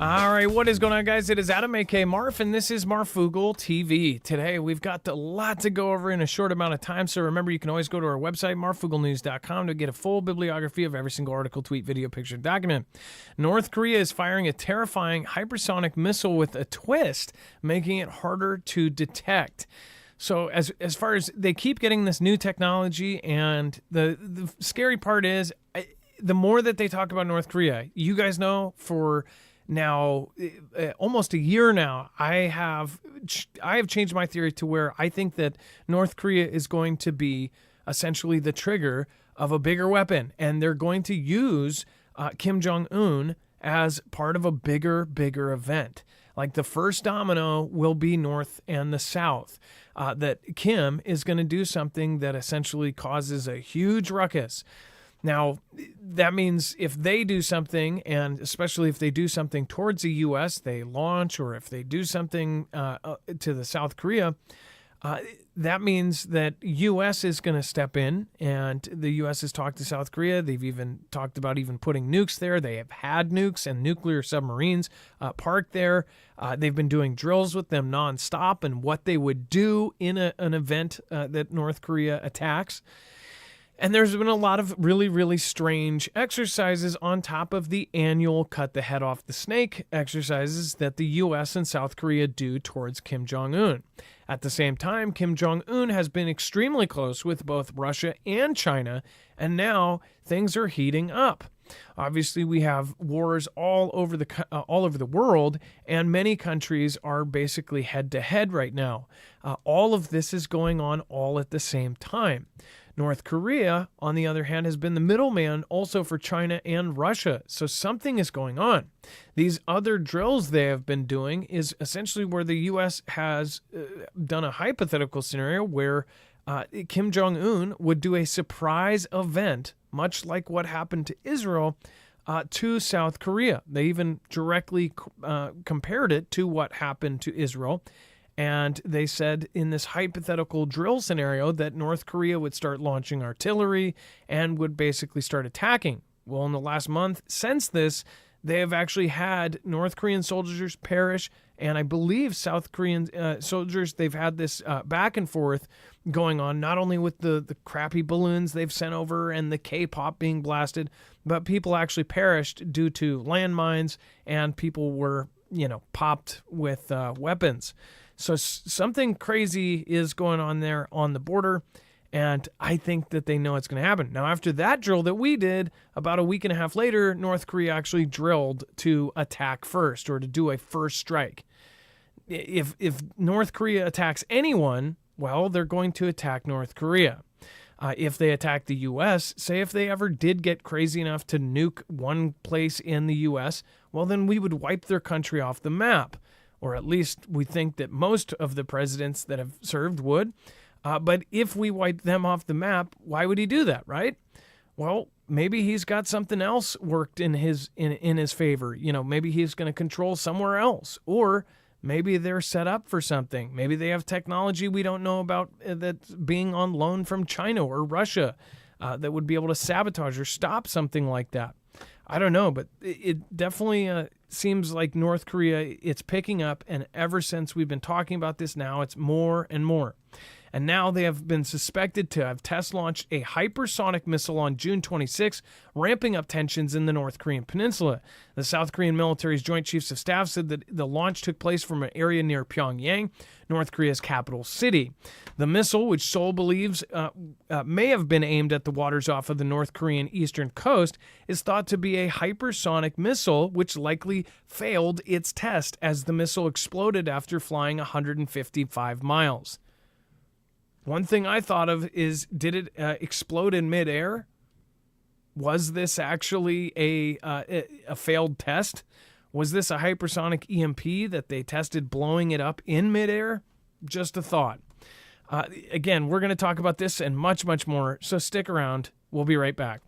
All right, what is going on, guys? It is Adam, aka Marf, and this is Marfoogle TV. Today, we've got a lot to go over in a short amount of time, so remember, you can always go to our website, marfooglenews.com, to get a full bibliography of every single article, tweet, video, picture, document. North Korea is firing a terrifying hypersonic missile with a twist, making it harder to detect. So as far as they keep getting this new technology, and the scary part is, the more that they talk about North Korea, you guys know for now, almost a year now, I have changed my theory to where I think that North Korea is going to be essentially the trigger of a bigger weapon, and they're going to use Kim Jong-un as part of a bigger event. Like, the first domino will be North and the South. That Kim is going to do something that essentially causes a huge ruckus. Now, that means if they do something, and especially if they do something towards the U.S., they launch, or if they do something to the South Korea, that means that U.S. is going to step in, and the U.S. has talked to South Korea. They've even talked about even putting nukes there. They have had nukes and nuclear submarines parked there. They've been doing drills with them nonstop and what they would do in an event that North Korea attacks. And there's been a lot of really strange exercises on top of the annual cut the head off the snake exercises that the U.S. and South Korea do towards Kim Jong-un. At the same time, Kim Jong-un has been extremely close with both Russia and China, and now things are heating up. Obviously, we have wars all over the world, and many countries are basically head-to-head right now. All of this is going on all at the same time. North Korea, on the other hand, has been the middleman also for China and Russia. So something is going on. These other drills they have been doing is essentially where the U.S. has done a hypothetical scenario where Kim Jong-un would do a surprise event, much like what happened to Israel, to South Korea. They even directly compared it to what happened to Israel. And they said in this hypothetical drill scenario that North Korea would start launching artillery and would basically start attacking. Well, in the last month since this, they have actually had North Korean soldiers perish, and I believe South Korean soldiers, they've had this back and forth going on, not only with the crappy balloons they've sent over and the K-pop being blasted, but people actually perished due to landmines, and people were, popped with weapons. So something crazy is going on there on the border, and I think that they know it's going to happen. Now, after that drill that we did, about a week and a half later, North Korea actually drilled to attack first, or to do a first strike. If North Korea attacks anyone, well, they're going to attack North Korea. If they attack the U.S., say if they ever did get crazy enough to nuke one place in the U.S., well, then we would wipe their country off the map. Or at least we think that most of the presidents that have served would. But if we wipe them off the map, why would he do that, right? Well, maybe he's got something else worked in his favor. Maybe he's going to control somewhere else. Or maybe they're set up for something. Maybe they have technology we don't know about that's being on loan from China or Russia that would be able to sabotage or stop something like that. I don't know, but it definitely seems like North Korea, it's picking up, and ever since we've been talking about this now, it's more and more. And now they have been suspected to have test launched a hypersonic missile on June 26, ramping up tensions in the North Korean peninsula. The South Korean military's Joint Chiefs of Staff said that the launch took place from an area near Pyongyang, North Korea's capital city. The missile, which Seoul believes may have been aimed at the waters off of the North Korean eastern coast, is thought to be a hypersonic missile, which likely failed its test as the missile exploded after flying 155 miles. One thing I thought of is, did it explode in midair? Was this actually a failed test? Was this a hypersonic EMP that they tested blowing it up in midair? Just a thought. Again, we're going to talk about this and much more, so stick around. We'll be right back.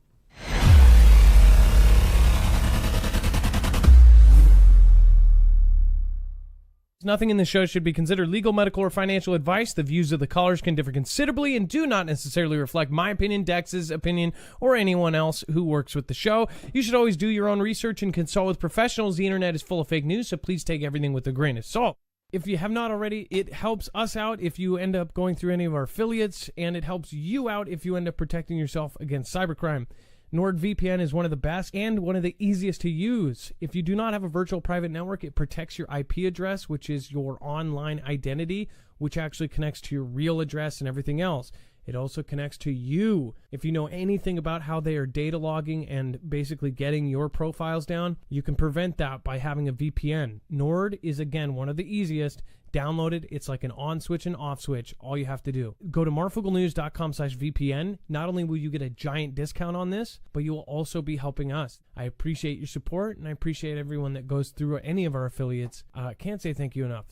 Nothing in this show should be considered legal, medical, or financial advice. The views of the callers can differ considerably and do not necessarily reflect my opinion, Dex's opinion, or anyone else who works with the show. You should always do your own research and consult with professionals. The internet is full of fake news, so please take everything with a grain of salt. If you have not already, it helps us out if you end up going through any of our affiliates, and it helps you out if you end up protecting yourself against cybercrime. NordVPN is one of the best and one of the easiest to use. If you do not have a virtual private network, it protects your IP address, which is your online identity, which actually connects to your real address and everything else. It also connects to you. If you know anything about how they are data logging and basically getting your profiles down, you can prevent that by having a VPN. Nord is, again, one of the easiest. Download it. It's like an on switch and off switch. All you have to do. Go to marfooglenews.com/VPN. Not only will you get a giant discount on this, but you will also be helping us. I appreciate your support, and I appreciate everyone that goes through any of our affiliates. Can't say thank you enough.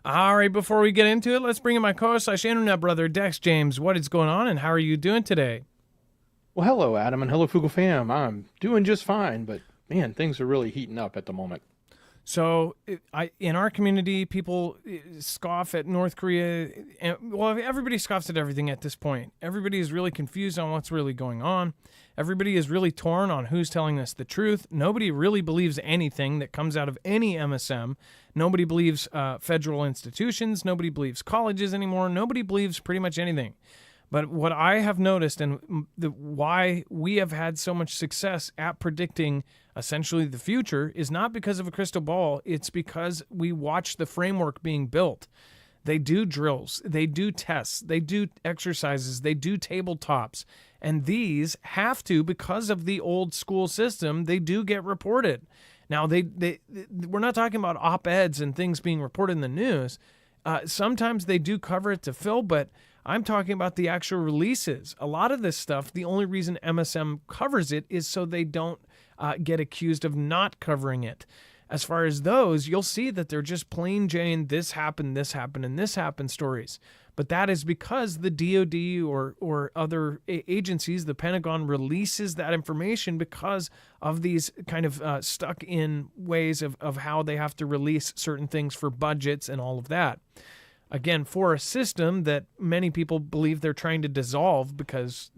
All right, before we get into it, let's bring in my co-host/internet brother, Dex James. What is going on, and how are you doing today? Well, hello, Adam, and hello, Fugle fam. I'm doing just fine, but man, things are really heating up at the moment. So, in our community, people scoff at North Korea. Well, everybody scoffs at everything at this point. Everybody is really confused on what's really going on. Everybody is really torn on who's telling us the truth. Nobody really believes anything that comes out of any MSM. Nobody believes federal institutions. Nobody believes colleges anymore. Nobody believes pretty much anything. But what I have noticed, and why we have had so much success at predicting essentially the future, is not because of a crystal ball. It's because we watch the framework being built. They do drills, they do tests, they do exercises, they do tabletops. And these have to, because of the old school system, they do get reported. Now, we're not talking about op-eds and things being reported in the news. Sometimes they do cover it to fill, but I'm talking about the actual releases. A lot of this stuff, the only reason MSM covers it is so they don't get accused of not covering it. As far as those, you'll see that they're just plain Jane, this happened, and this happened stories. But that is because the DOD or other agencies, the Pentagon, releases that information because of these kind of stuck in ways of how they have to release certain things for budgets and all of that. Again, for a system that many people believe they're trying to dissolve because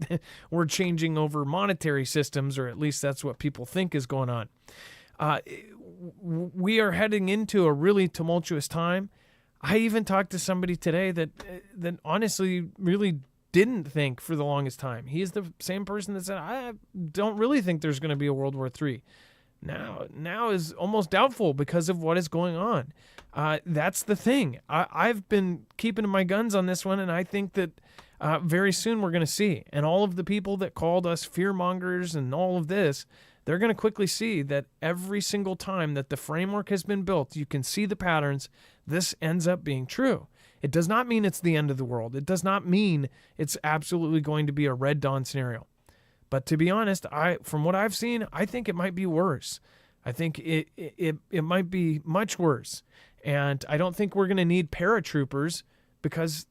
we're changing over monetary systems, or at least that's what people think is going on. We are heading into a really tumultuous time. I even talked to somebody today that honestly really didn't think for the longest time. He is the same person that said, I don't really think there's going to be a World War III. Now is almost doubtful because of what is going on. That's the thing. I've been keeping my guns on this one, and I think that very soon we're going to see. And all of the people that called us fearmongers and all of this, they're going to quickly see that every single time that the framework has been built, you can see the patterns, this ends up being true. It does not mean it's the end of the world. It does not mean it's absolutely going to be a Red Dawn scenario. But to be honest, from what I've seen, I think it might be worse. I think it might be much worse. And I don't think we're going to need paratroopers because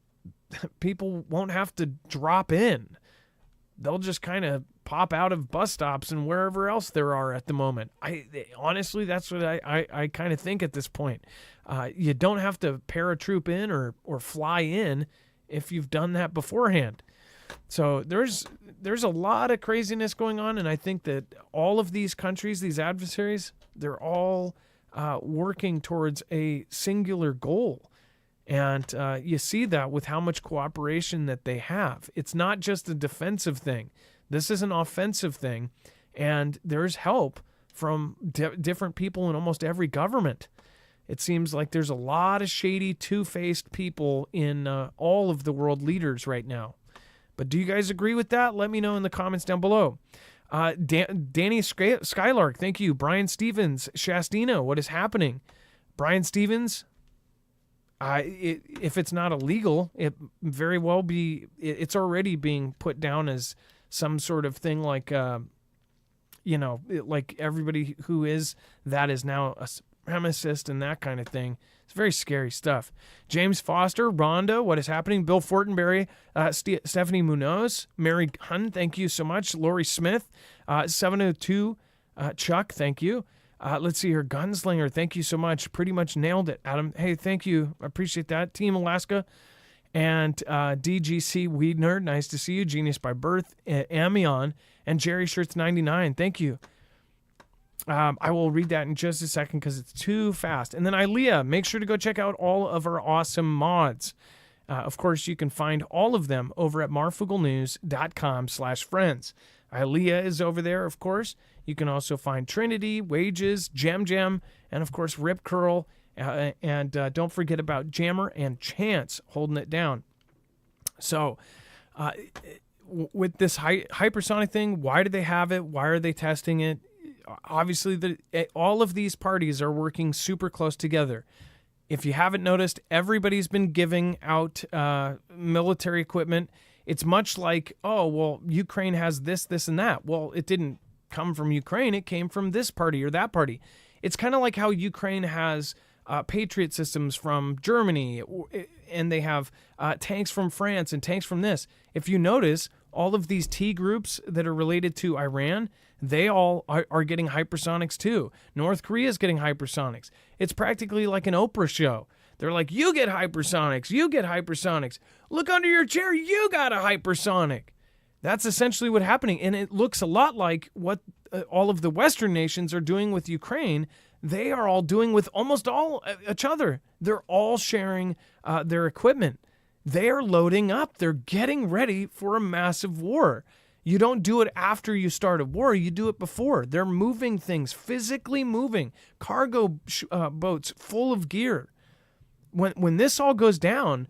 people won't have to drop in. They'll just kind of pop out of bus stops and wherever else there are at the moment. Honestly, that's what I kind of think at this point. You don't have to paratroop in or fly in if you've done that beforehand. So there's a lot of craziness going on, and I think that all of these countries, these adversaries, they're all working towards a singular goal. And you see that with how much cooperation that they have. It's not just a defensive thing. This is an offensive thing, and there's help from different people in almost every government. It seems like there's a lot of shady, two-faced people in all of the world leaders right now. But do you guys agree with that? Let me know in the comments down below. Danny Skylark, thank you. Brian Stevens, Shastina, what is happening? Brian Stevens, if it's not illegal, it very well be, it's already being put down as some sort of thing like, like everybody who is, that is now supremacist and that kind of thing. It's very scary stuff. James Foster, Rhonda, what is happening? Bill Fortenberry, Stephanie Munoz, Mary Hunn, thank you so much. Lori Smith, 702, Chuck, thank you. Let's see here. Gunslinger, thank you so much. Pretty much nailed it, Adam. Hey, thank you. I appreciate that. Team Alaska and DGC Weed Nerd, nice to see you. Genius by Birth, Amion, and Jerry Shirts 99, thank you. I will read that in just a second because it's too fast. And then Ilea, make sure to go check out all of our awesome mods. Of course, you can find all of them over at marfooglenews.com/friends. Ilea is over there, of course. You can also find Trinity, Wages, Gem, and of course Rip Curl. And don't forget about Jammer and Chance holding it down. So with this hypersonic thing, why do they have it? Why are they testing it? Obviously, all of these parties are working super close together. If you haven't noticed, everybody's been giving out military equipment. It's much like, oh, well, Ukraine has this, and that. Well, it didn't come from Ukraine. It came from this party or that party. It's kind of like how Ukraine has Patriot systems from Germany, and they have tanks from France and tanks from this. If you notice, all of these T groups that are related to Iran, they all are getting hypersonics too. North Korea is getting hypersonics. It's practically like an Oprah show. They're like, you get hypersonics, you get hypersonics. Look under your chair, you got a hypersonic. That's essentially what's happening. And it looks a lot like what all of the Western nations are doing with Ukraine. They are all doing with almost all each other. They're all sharing their equipment. They are loading up. They're getting ready for a massive war. You don't do it after you start a war. You do it before. They're moving things, physically moving, cargo boats full of gear. When this all goes down,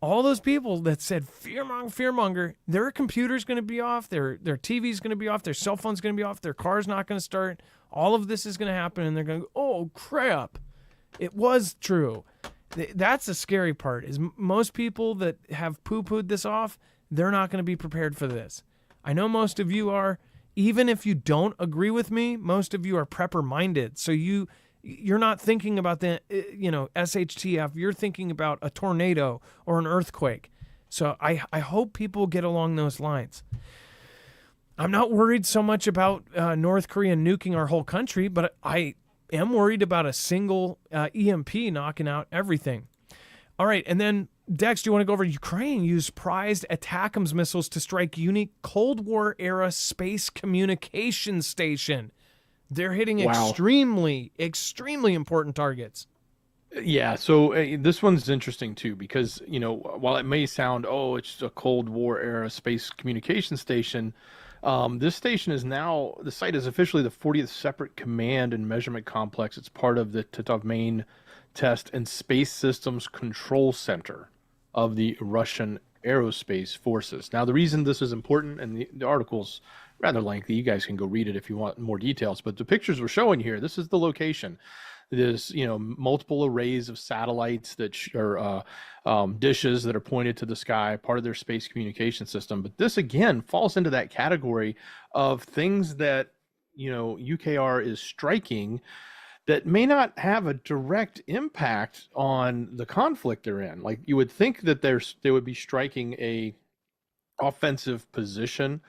all those people that said fearmonger, their computer's going to be off, their TV's going to be off, their cell phone's going to be off, their car's not going to start. All of this is going to happen, and they're going to go, oh, crap. It was true. That's the scary part, is most people that have poo-pooed this off, they're not going to be prepared for this. I know most of you are. Even if you don't agree with me, most of you are prepper-minded. So you're not thinking about the, SHTF. You're thinking about a tornado or an earthquake. So I hope people get along those lines. I'm not worried so much about North Korea nuking our whole country, but I am worried about a single EMP knocking out everything. All right, and then Dex, do you want to go over Ukraine used prized ATACMS missiles to strike unique Cold War era space communication station. They're hitting extremely important targets. Yeah, so this one's interesting too because, while it may sound, it's a Cold War era space communication station, this station is now, the site is officially the 40th separate command and measurement complex. It's part of the Titov Main Test and Space Systems Control Center of the Russian Aerospace Forces. Now, the reason this is important, and the article's rather lengthy, you guys can go read it if you want more details, but the pictures we're showing here, this is the location. There's, multiple arrays of satellites that are dishes that are pointed to the sky, part of their space communication system. But this, again, falls into that category of things that, UKR is striking that may not have a direct impact on the conflict they're in. Like, you would think that they would be striking a offensive position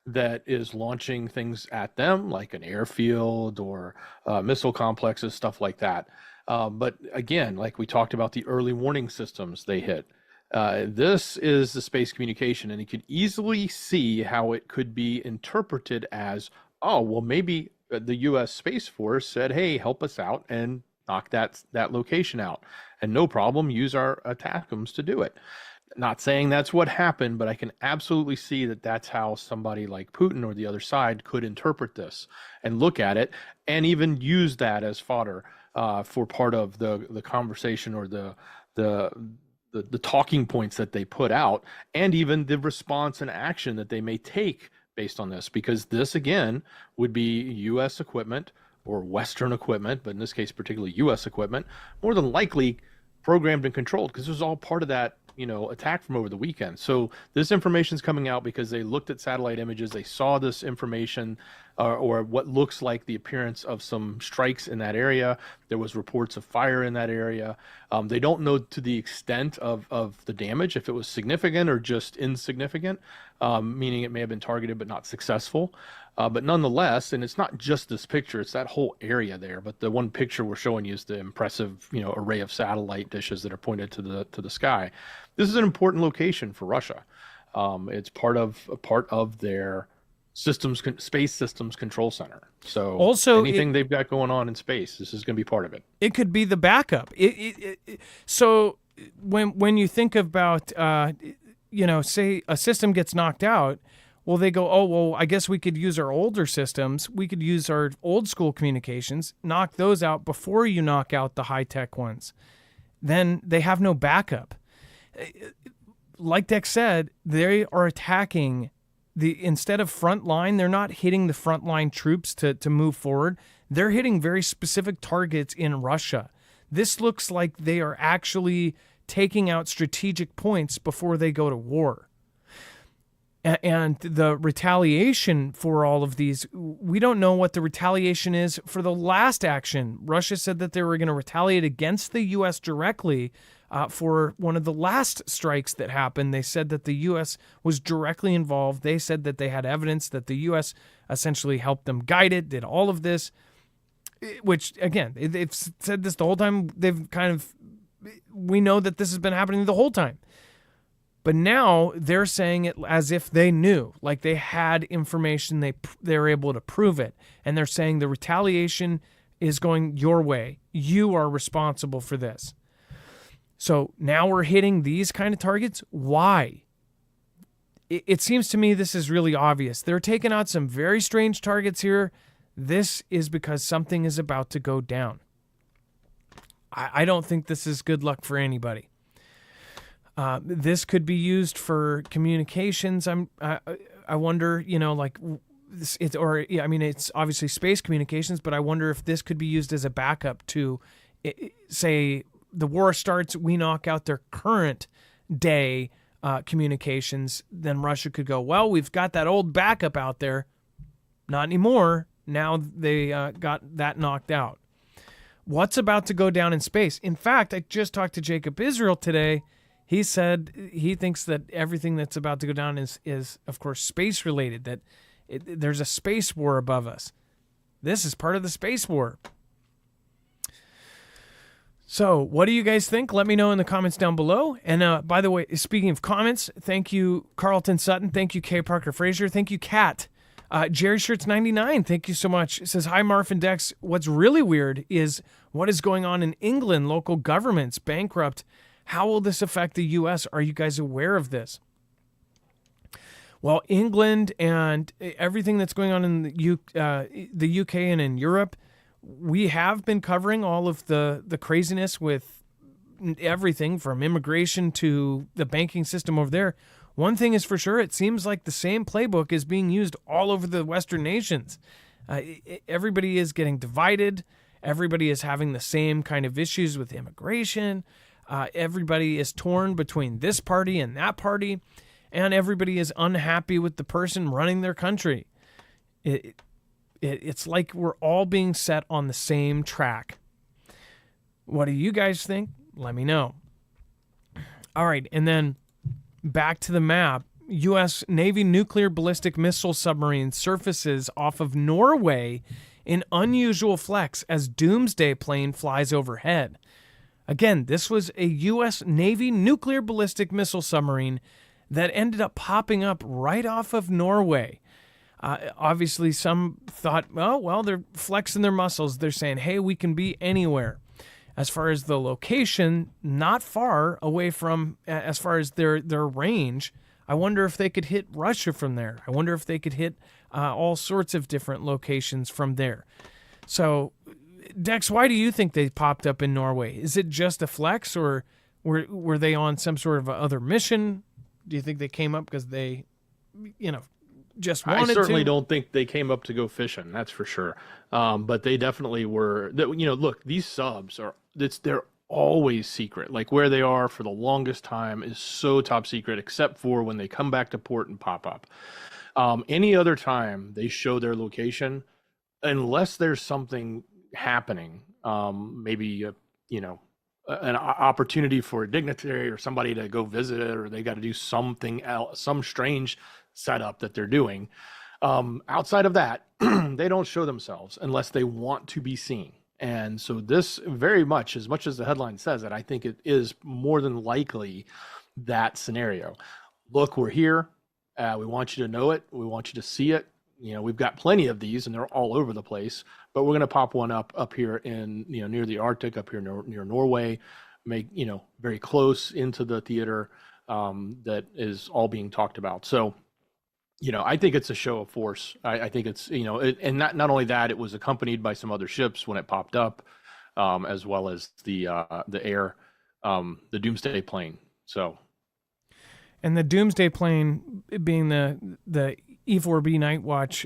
that is launching things at them, like an airfield or missile complexes, stuff like that. But again, like we talked about the early warning systems they hit. This is the space communication, and you could easily see how it could be interpreted as, maybe the U.S. Space Force said, hey, help us out and knock that location out. And no problem, use our ATACMS to do it. Not saying that's what happened, but I can absolutely see that that's how somebody like Putin or the other side could interpret this and look at it and even use that as fodder for part of the conversation or the talking points that they put out, and even the response and action that they may take based on this, because this, again, would be U.S. equipment or Western equipment, but in this case, particularly U.S. equipment, more than likely programmed and controlled, because this was all part of that attack from over the weekend. So this information is coming out because they looked at satellite images, they saw this information or what looks like the appearance of some strikes in that area. There was reports of fire in that area. They don't know to the extent of the damage, if it was significant or just insignificant, meaning it may have been targeted but not successful. But nonetheless, and it's not just this picture, it's that whole area there. But the one picture we're showing you is the impressive, array of satellite dishes that are pointed to the sky. This is an important location for Russia. It's part of their space systems control center. So Also, anything they've got going on in space, this is going to be part of it. It could be the backup. So when you think about, say a system gets knocked out, well, they go, oh, well, I guess we could use our older systems. We could use our old school communications, knock those out before you knock out the high-tech ones. Then they have no backup. Like Dex said, they are attacking instead of front line, they're not hitting the frontline troops to move forward. They're hitting very specific targets in Russia. This looks like they are actually taking out strategic points before they go to war. And the retaliation for all of these, we don't know what the retaliation is for the last action. Russia said that they were going to retaliate against the U.S. directly for one of the last strikes that happened. They said that the U.S. was directly involved. They said that they had evidence that the U.S. essentially helped them guide it, did all of this, which, again, they've said this the whole time. We know that this has been happening the whole time. But now they're saying it as if they knew, like they had information, they were able to prove it. And they're saying the retaliation is going your way. You are responsible for this. So now we're hitting these kind of targets. Why? It seems to me this is really obvious. They're taking out some very strange targets here. This is because something is about to go down. I don't think this is good luck for anybody. This could be used for communications. I wonder, it's obviously space communications, but I wonder if this could be used as a backup to, say, the war starts, we knock out their current day communications, then Russia could go, well, we've got that old backup out there. Not anymore. Now they got that knocked out. What's about to go down in space? In fact, I just talked to Jacob Israel today. He said he thinks that everything that's about to go down is of course, space related, that there's a space war above us. This is part of the space war. So what do you guys think? Let me know in the comments down below. And by the way, speaking of comments, thank you, Carlton Sutton. Thank you, K. Parker Fraser. Thank you, Kat. Jerry Shirts 99, thank you so much. It says, hi, Marf and Dex. What's really weird is what is going on in England. Local governments bankrupt. How will this affect the U.S.? Are you guys aware of this? Well, England and everything that's going on in the U.K. and in Europe, we have been covering all of the craziness with everything from immigration to the banking system over there. One thing is for sure, it seems like the same playbook is being used all over the Western nations. Everybody is getting divided. Everybody is having the same kind of issues with immigration. Everybody is torn between this party and that party, and everybody is unhappy with the person running their country. It's like we're all being set on the same track. What do you guys think? Let me know. All right, and then back to the map. U.S. Navy nuclear ballistic missile submarine surfaces off of Norway in unusual flex as doomsday plane flies overhead. Again, this was a U.S. Navy nuclear ballistic missile submarine that ended up popping up right off of Norway. Obviously, some thought, oh, well, they're flexing their muscles. They're saying, hey, we can be anywhere. As far as the location, not far away from, as far as their range, I wonder if they could hit Russia from there. I wonder if they could hit all sorts of different locations from there. So, Dex, why do you think they popped up in Norway? Is it just a flex, or were they on some sort of other mission? Do you think they came up because they, just wanted to? I certainly don't think they came up to go fishing. That's for sure. But they definitely were. Look, these subs they're always secret. Like where they are for the longest time is so top secret, except for when they come back to port and pop up. Any other time they show their location, unless there's something happening, maybe an opportunity for a dignitary or somebody to go visit it, or they got to do something else, some strange setup that they're doing. Outside of that, they don't show themselves unless they want to be seen. And so this very much as the headline says it, I think it is more than likely that scenario. Look, we're here. We want you to know it. We want you to see it. We've got plenty of these and they're all over the place, but we're going to pop one up here in, near the Arctic, up here near Norway, very close into the theater, that is all being talked about. So, I think it's a show of force. I think it's, and not only that, it was accompanied by some other ships when it popped up, as well as the air, the Doomsday plane. So. And the Doomsday plane being the E4B Night Watch,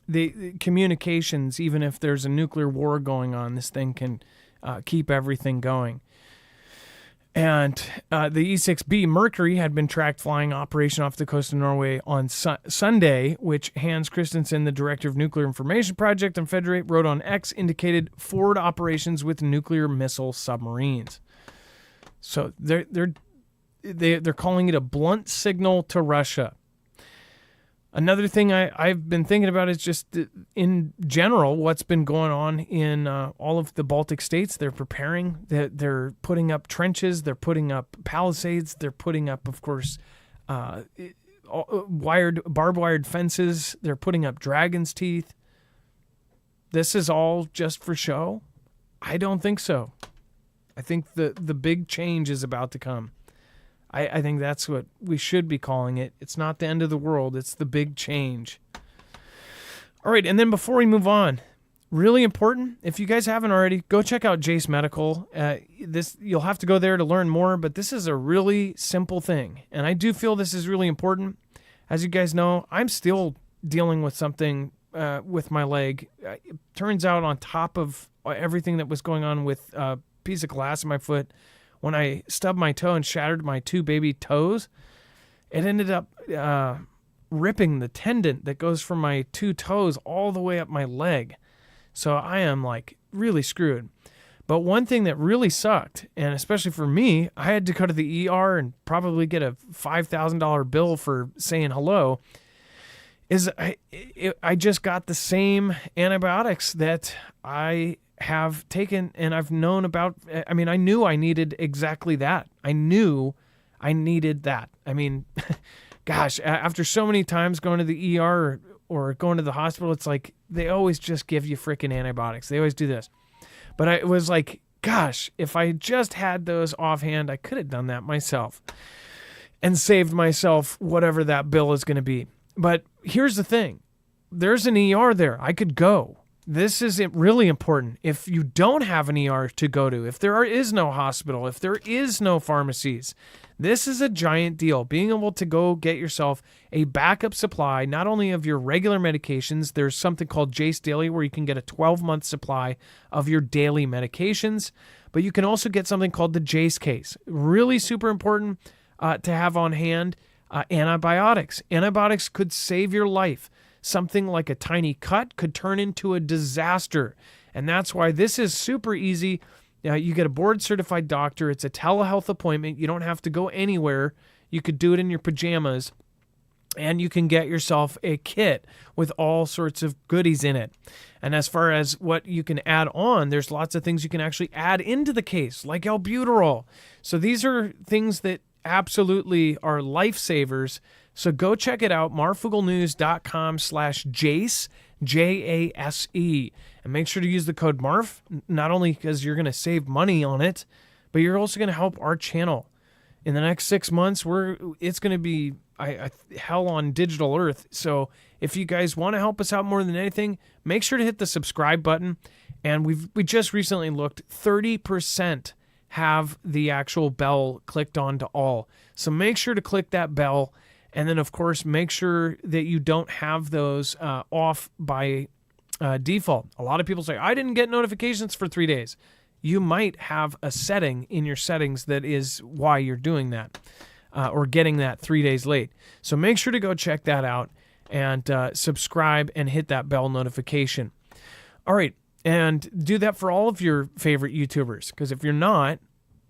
the communications, even if there's a nuclear war going on, this thing can keep everything going. And the E6B Mercury had been tracked flying operation off the coast of Norway on Sunday, which Hans Christensen, the director of Nuclear Information Project on Federate, wrote on X, indicated forward operations with nuclear missile submarines. So they're calling it a blunt signal to Russia. Another thing I've been thinking about is just in general what's been going on in all of the Baltic states. They're preparing. They're putting up trenches. They're putting up palisades. They're putting up, of course, barbed wired fences. They're putting up dragon's teeth. This is all just for show? I don't think so. I think the big change is about to come. I think that's what we should be calling it. It's not the end of the world. It's the big change. All right, and then before we move on, really important, if you guys haven't already, go check out Jace Medical. You'll have to go there to learn more, but this is a really simple thing, and I do feel this is really important. As you guys know, I'm still dealing with something with my leg. It turns out on top of everything that was going on with a piece of glass in my foot, when I stubbed my toe and shattered my 2 baby toes, it ended up ripping the tendon that goes from my 2 toes all the way up my leg. So I am really screwed. But one thing that really sucked, and especially for me, I had to go to the ER and probably get a $5,000 bill for saying hello, is I just got the same antibiotics that I have taken and I've known about. I mean, I knew I needed exactly that. I knew I needed that. I mean, gosh, after so many times going to the ER or going to the hospital, it's like they always just give you freaking antibiotics. They always do this. But it was like, gosh, if I just had those offhand, I could have done that myself and saved myself whatever that bill is going to be. But here's the thing. There's an ER there. I could go. This is really important. If you don't have an ER to go to, if there is no hospital, if there is no pharmacies, this is a giant deal. Being able to go get yourself a backup supply, not only of your regular medications, there's something called Jace Daily where you can get a 12-month supply of your daily medications, but you can also get something called the Jace case. Really super important to have on hand. Antibiotics. Antibiotics could save your life. Something like a tiny cut could turn into a disaster. And that's why this is super easy. You get a board-certified doctor. It's a telehealth appointment. You don't have to go anywhere. You could do it in your pajamas. And you can get yourself a kit with all sorts of goodies in it. And as far as what you can add on, there's lots of things you can actually add into the case, like albuterol. So these are things that absolutely are lifesavers. So go check it out, marfooglenews.com/Jase, Jase, and make sure to use the code MARF, not only because you're going to save money on it, but you're also going to help our channel. In the next 6 months, it's going to be hell on digital earth. So if you guys want to help us out more than anything, make sure to hit the subscribe button. And we just recently looked, 30% have the actual bell clicked on to all. So make sure to click that bell. And then, of course, make sure that you don't have those off by default. A lot of people say, I didn't get notifications for 3 days. You might have a setting in your settings that is why you're doing that. or getting that 3 days late. So make sure to go check that out and subscribe and hit that bell notification. All right, and do that for all of your favorite YouTubers, because if you're not,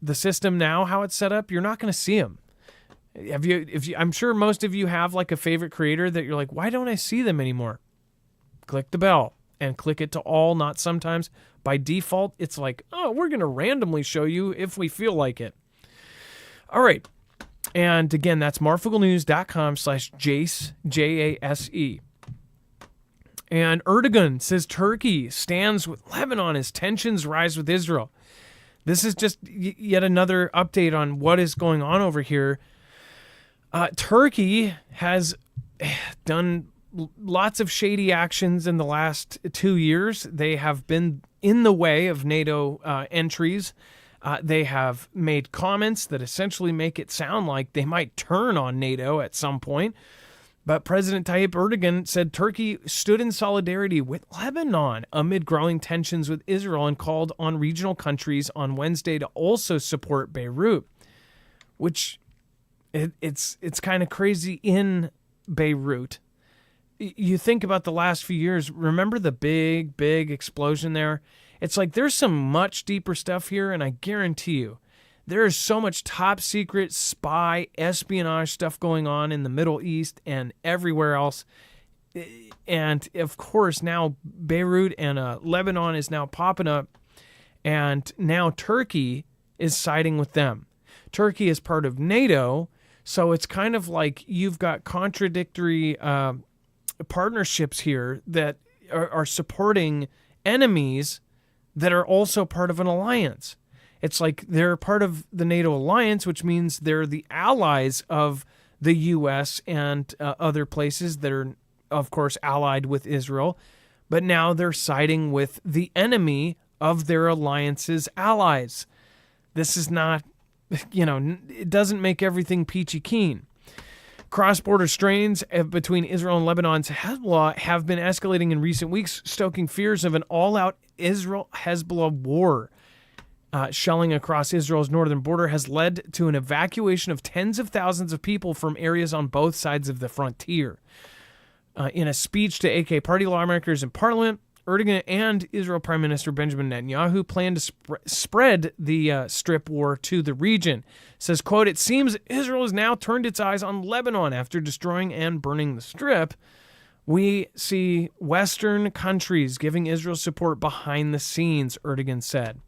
the system now, how it's set up, you're not going to see them. I'm sure most of you have like a favorite creator that you're like, why don't I see them anymore? Click the bell and click it to all, not sometimes. By default, it's like, oh, we're going to randomly show you if we feel like it. All right. And again, that's marfooglenews.com/Jase, Jase. And Erdogan says Turkey stands with Lebanon as tensions rise with Israel. This is just yet another update on what is going on over here. Turkey has done lots of shady actions in the last 2 years. They have been in the way of NATO entries. They have made comments that essentially make it sound like they might turn on NATO at some point. But President Tayyip Erdogan said Turkey stood in solidarity with Lebanon amid growing tensions with Israel and called on regional countries on Wednesday to also support Beirut, which it's kind of crazy in Beirut. You think about the last few years, remember the big explosion there? It's like there's some much deeper stuff here, and I guarantee you, there is so much top secret spy espionage stuff going on in the Middle East and everywhere else. And of course, now Beirut and Lebanon is now popping up, and now Turkey is siding with them. Turkey is part of NATO, so it's kind of like you've got contradictory partnerships here that are supporting enemies that are also part of an alliance. It's like they're part of the NATO alliance, which means they're the allies of the U.S. and other places that are, of course, allied with Israel. But now they're siding with the enemy of their alliance's allies. This is not, it doesn't make everything peachy keen. Cross-border strains between Israel and Lebanon's Hezbollah have been escalating in recent weeks, stoking fears of an all-out Israel-Hezbollah war. Shelling across Israel's northern border has led to an evacuation of tens of thousands of people from areas on both sides of the frontier. In a speech to AK party lawmakers in parliament, Erdogan and Israel Prime Minister Benjamin Netanyahu plan to spread the strip war to the region. Says, quote, "It seems Israel has now turned its eyes on Lebanon after destroying and burning the strip. We see Western countries giving Israel support behind the scenes," Erdogan said.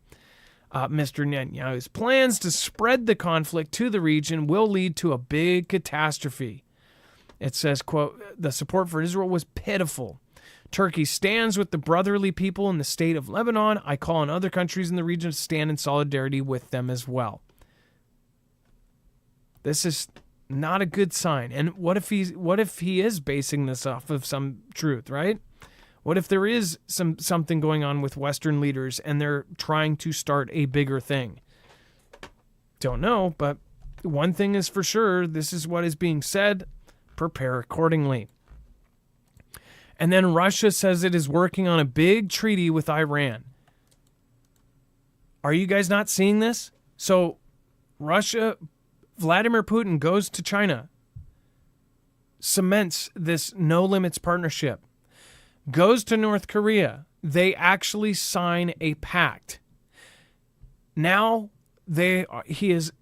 Mr. Netanyahu's plans to spread the conflict to the region will lead to a big catastrophe. It says, quote, "The support for Israel was pitiful. Turkey stands with the brotherly people in the state of Lebanon. I call on other countries in the region to stand in solidarity with them as well." This is not a good sign. And what if he is basing this off of some truth, right? What if there is something going on with Western leaders and they're trying to start a bigger thing? Don't know, but one thing is for sure, this is what is being said. Prepare accordingly. And then Russia says it is working on a big treaty with Iran. Are you guys not seeing this? So Russia, Vladimir Putin goes to China, cements this no limits partnership, goes to North Korea. They actually sign a pact. Now he is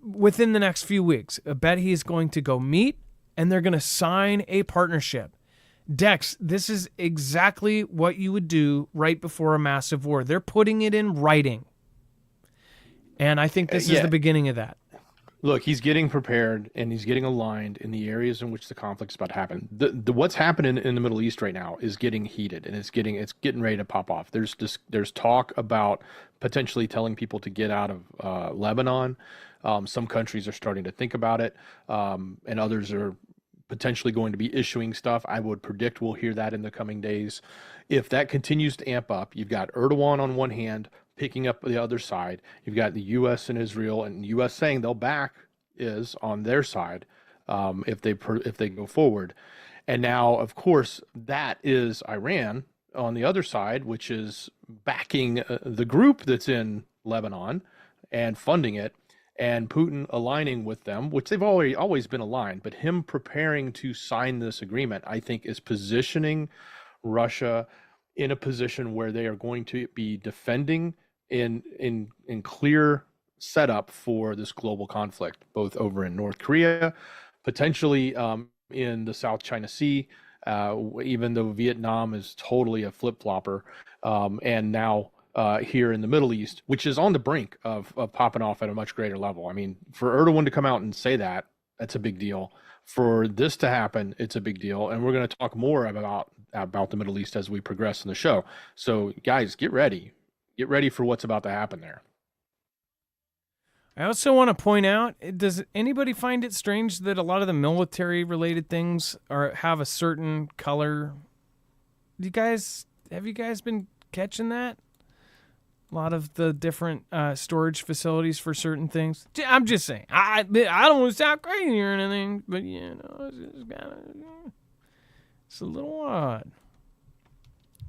within the next few weeks. I bet he is going to go meet, and they're going to sign a partnership. Dex, this is exactly what you would do right before a massive war. They're putting it in writing. And I think this is the beginning of that. Look, he's getting prepared and he's getting aligned in the areas in which the conflict's about to happen. The what's happening in the Middle East right now is getting heated, and it's getting ready to pop off. There's talk about potentially telling people to get out of Lebanon. Some countries are starting to think about it, and others are potentially going to be issuing stuff. I would predict we'll hear that in the coming days. If that continues to amp up, you've got Erdogan on one hand picking up the other side. You've got the U.S. and Israel, and the U.S. saying they'll back is on their side if they go forward. And now, of course, that is Iran on the other side, which is backing the group that's in Lebanon and funding it. and Putin aligning with them, which they've always been aligned, but him preparing to sign this agreement, I think, is positioning Russia in a position where they are going to be defending in clear setup for this global conflict, both over in North Korea, potentially in the South China Sea, even though Vietnam is totally a flip-flopper, and now here in the Middle East, which is on the brink of popping off at a much greater level. I mean, for Erdogan to come out and say that, that's a big deal. For this to happen, it's a big deal. And we're going to talk more about the Middle East as we progress in the show. So, guys, get ready. Get ready for what's about to happen there. I also want to point out, does anybody find it strange that a lot of the military-related things have a certain color? Have you guys been catching that? A lot of the different storage facilities for certain things. I'm just saying. I don't want to sound crazy or anything, but it's a little odd.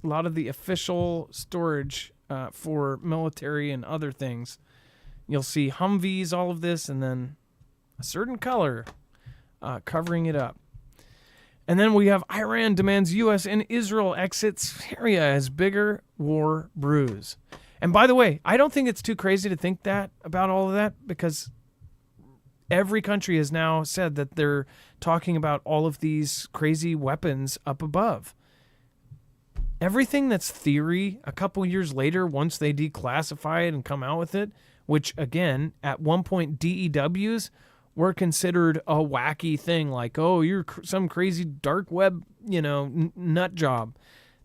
A lot of the official storage for military and other things, you'll see Humvees, all of this, and then a certain color covering it up. And then we have Iran demands U.S. and Israel exit Syria as bigger war brews. And by the way, I don't think it's too crazy to think that about all of that, because every country has now said that they're talking about all of these crazy weapons up above. Everything that's theory, a couple years later, once they declassify it and come out with it, which again, at one point DEWs were considered a wacky thing, like, oh, you're some crazy dark web, nut job.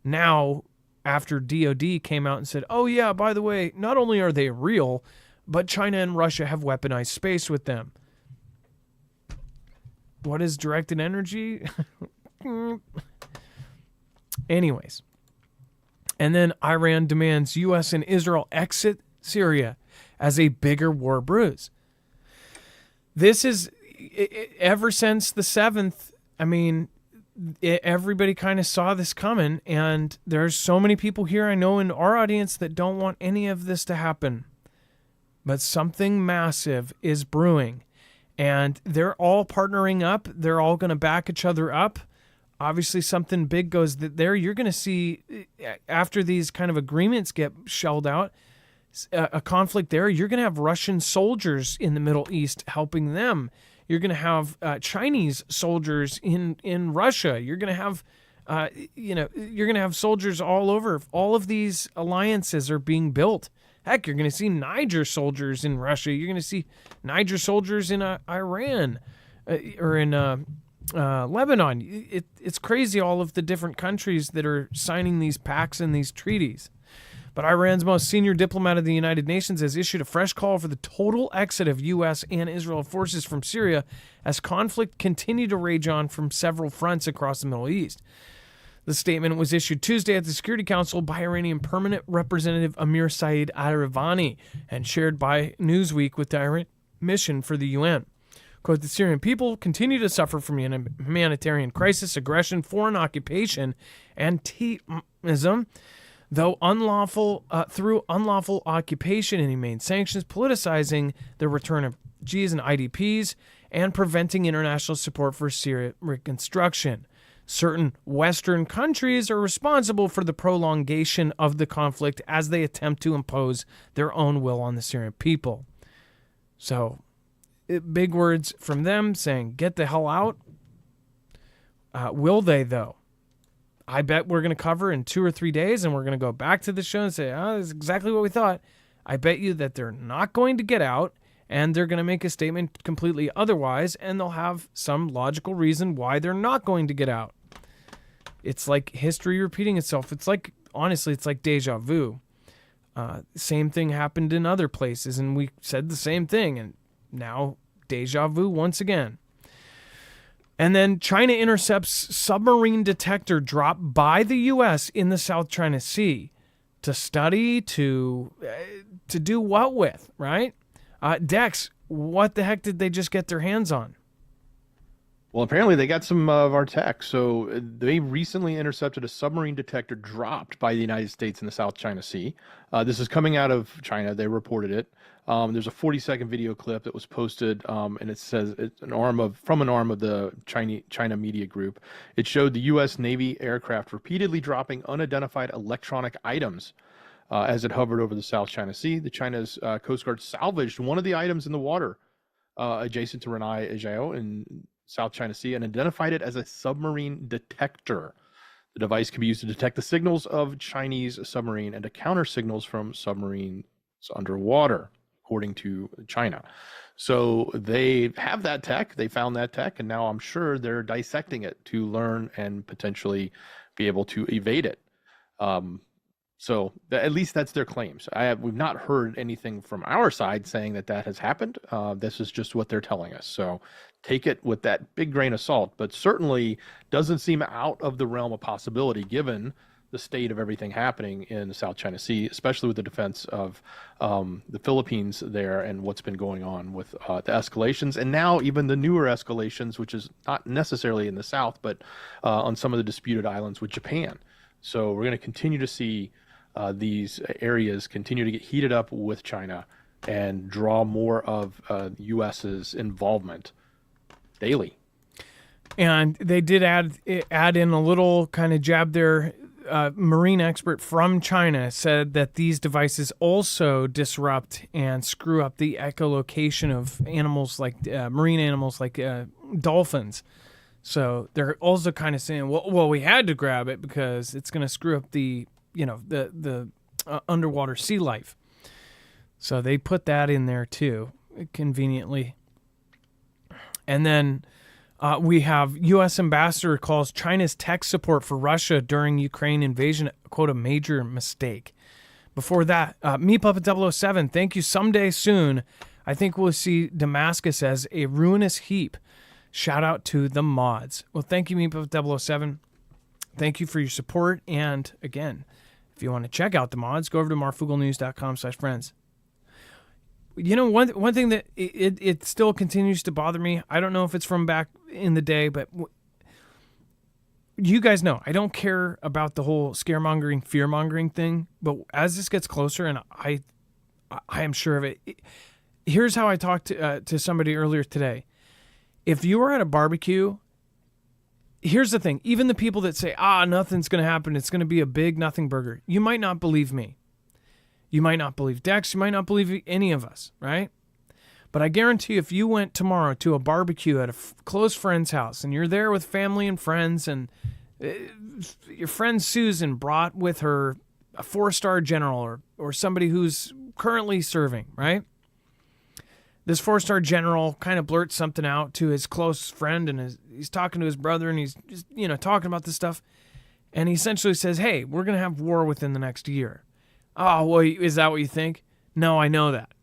Now, after DOD came out and said, oh yeah, by the way, not only are they real, but China and Russia have weaponized space with them. What is directed energy? Anyways. And then Iran demands U.S. and Israel exit Syria as a bigger war brews. This is, ever since the 7th, I mean, everybody kind of saw this coming, and there's so many people here I know in our audience that don't want any of this to happen. But something massive is brewing, and they're all partnering up. They're all going to back each other up. Obviously, something big goes there. You're going to see, after these kind of agreements get shelled out, a conflict there. You're going to have Russian soldiers in the Middle East helping them. You're going to have Chinese soldiers in Russia. You're going to have, you're going to have soldiers all over. All of these alliances are being built. Heck, you're going to see Niger soldiers in Russia. You're going to see Niger soldiers in Iran or in Lebanon. It's crazy, all of the different countries that are signing these pacts and these treaties. But Iran's most senior diplomat of the United Nations has issued a fresh call for the total exit of U.S. and Israel forces from Syria as conflict continued to rage on from several fronts across the Middle East. The statement was issued Tuesday at the Security Council by Iranian Permanent Representative Amir Saeed Arivani and shared by Newsweek with the Iran mission for the UN. Quote, the Syrian people continue to suffer from humanitarian crisis, aggression, foreign occupation, and terrorism, though through unlawful occupation and inhumane sanctions, politicizing the return of refugees and IDPs, and preventing international support for Syria reconstruction. Certain Western countries are responsible for the prolongation of the conflict as they attempt to impose their own will on the Syrian people. So, big words from them saying, get the hell out. Will they, though? I bet we're going to cover in 2 or 3 days, and we're going to go back to the show and say, oh, this is exactly what we thought. I bet you that they're not going to get out, and they're going to make a statement completely otherwise, and they'll have some logical reason why they're not going to get out. It's like history repeating itself. It's like, honestly, it's like deja vu. Same thing happened in other places, and we said the same thing, and now deja vu once again. And then China intercepts submarine detector dropped by the U.S. in the South China Sea to study, to do what with, right? Dex, what the heck did they just get their hands on? Well, apparently they got some of our tech. So they recently intercepted a submarine detector dropped by the United States in the South China Sea. This is coming out of China. They reported it. There's a 40-second video clip that was posted, and it says it's from an arm of the China media group. It showed the U.S. Navy aircraft repeatedly dropping unidentified electronic items as it hovered over the South China Sea. The China's Coast Guard salvaged one of the items in the water adjacent to Renai Ijao in South China Sea and identified it as a submarine detector. The device can be used to detect the signals of Chinese submarine and to counter signals from submarines underwater, according to China. So they have that tech, they found that tech, and now I'm sure they're dissecting it to learn and potentially be able to evade it. So at least that's their claims. We've not heard anything from our side saying that that has happened. This is just what they're telling us. So take it with that big grain of salt, but certainly doesn't seem out of the realm of possibility given the state of everything happening in the South China Sea, especially with the defense of the Philippines there and what's been going on with the escalations, and now even the newer escalations, which is not necessarily in the South, but on some of the disputed islands with Japan. So we're going to continue to see these areas continue to get heated up with China and draw more of the U.S.'s involvement daily. And they did add in a little kind of jab there. Marine expert from China said that these devices also disrupt and screw up the echolocation of animals like marine animals like dolphins. So they're also kind of saying, well, we had to grab it because it's going to screw up the underwater sea life. So they put that in there too, conveniently. And then we have U.S. ambassador calls China's tech support for Russia during Ukraine invasion, quote, a major mistake. Before that, MePuppet007, thank you. Someday soon, I think we'll see Damascus as a ruinous heap. Shout out to the mods. Well, thank you, MePuppet007. Thank you for your support. And again, if you want to check out the mods, go over to marfooglenews.com/friends. You know, one thing that it still continues to bother me, I don't know if it's from back in the day, but you guys know, I don't care about the whole scaremongering, fear-mongering thing, but as this gets closer, and I am sure of it, here's how I talked to somebody earlier today. If you were at a barbecue, here's the thing, even the people that say, nothing's going to happen, it's going to be a big nothing burger, you might not believe me. You might not believe Dex. You might not believe any of us, right? But I guarantee if you went tomorrow to a barbecue at a close friend's house and you're there with family and friends and your friend Susan brought with her a 4-star general or somebody who's currently serving, right? This 4-star general kind of blurts something out to his close friend and he's talking to his brother and he's just, talking about this stuff. And he essentially says, hey, we're going to have war within the next year. Oh, well, is that what you think? No, I know that.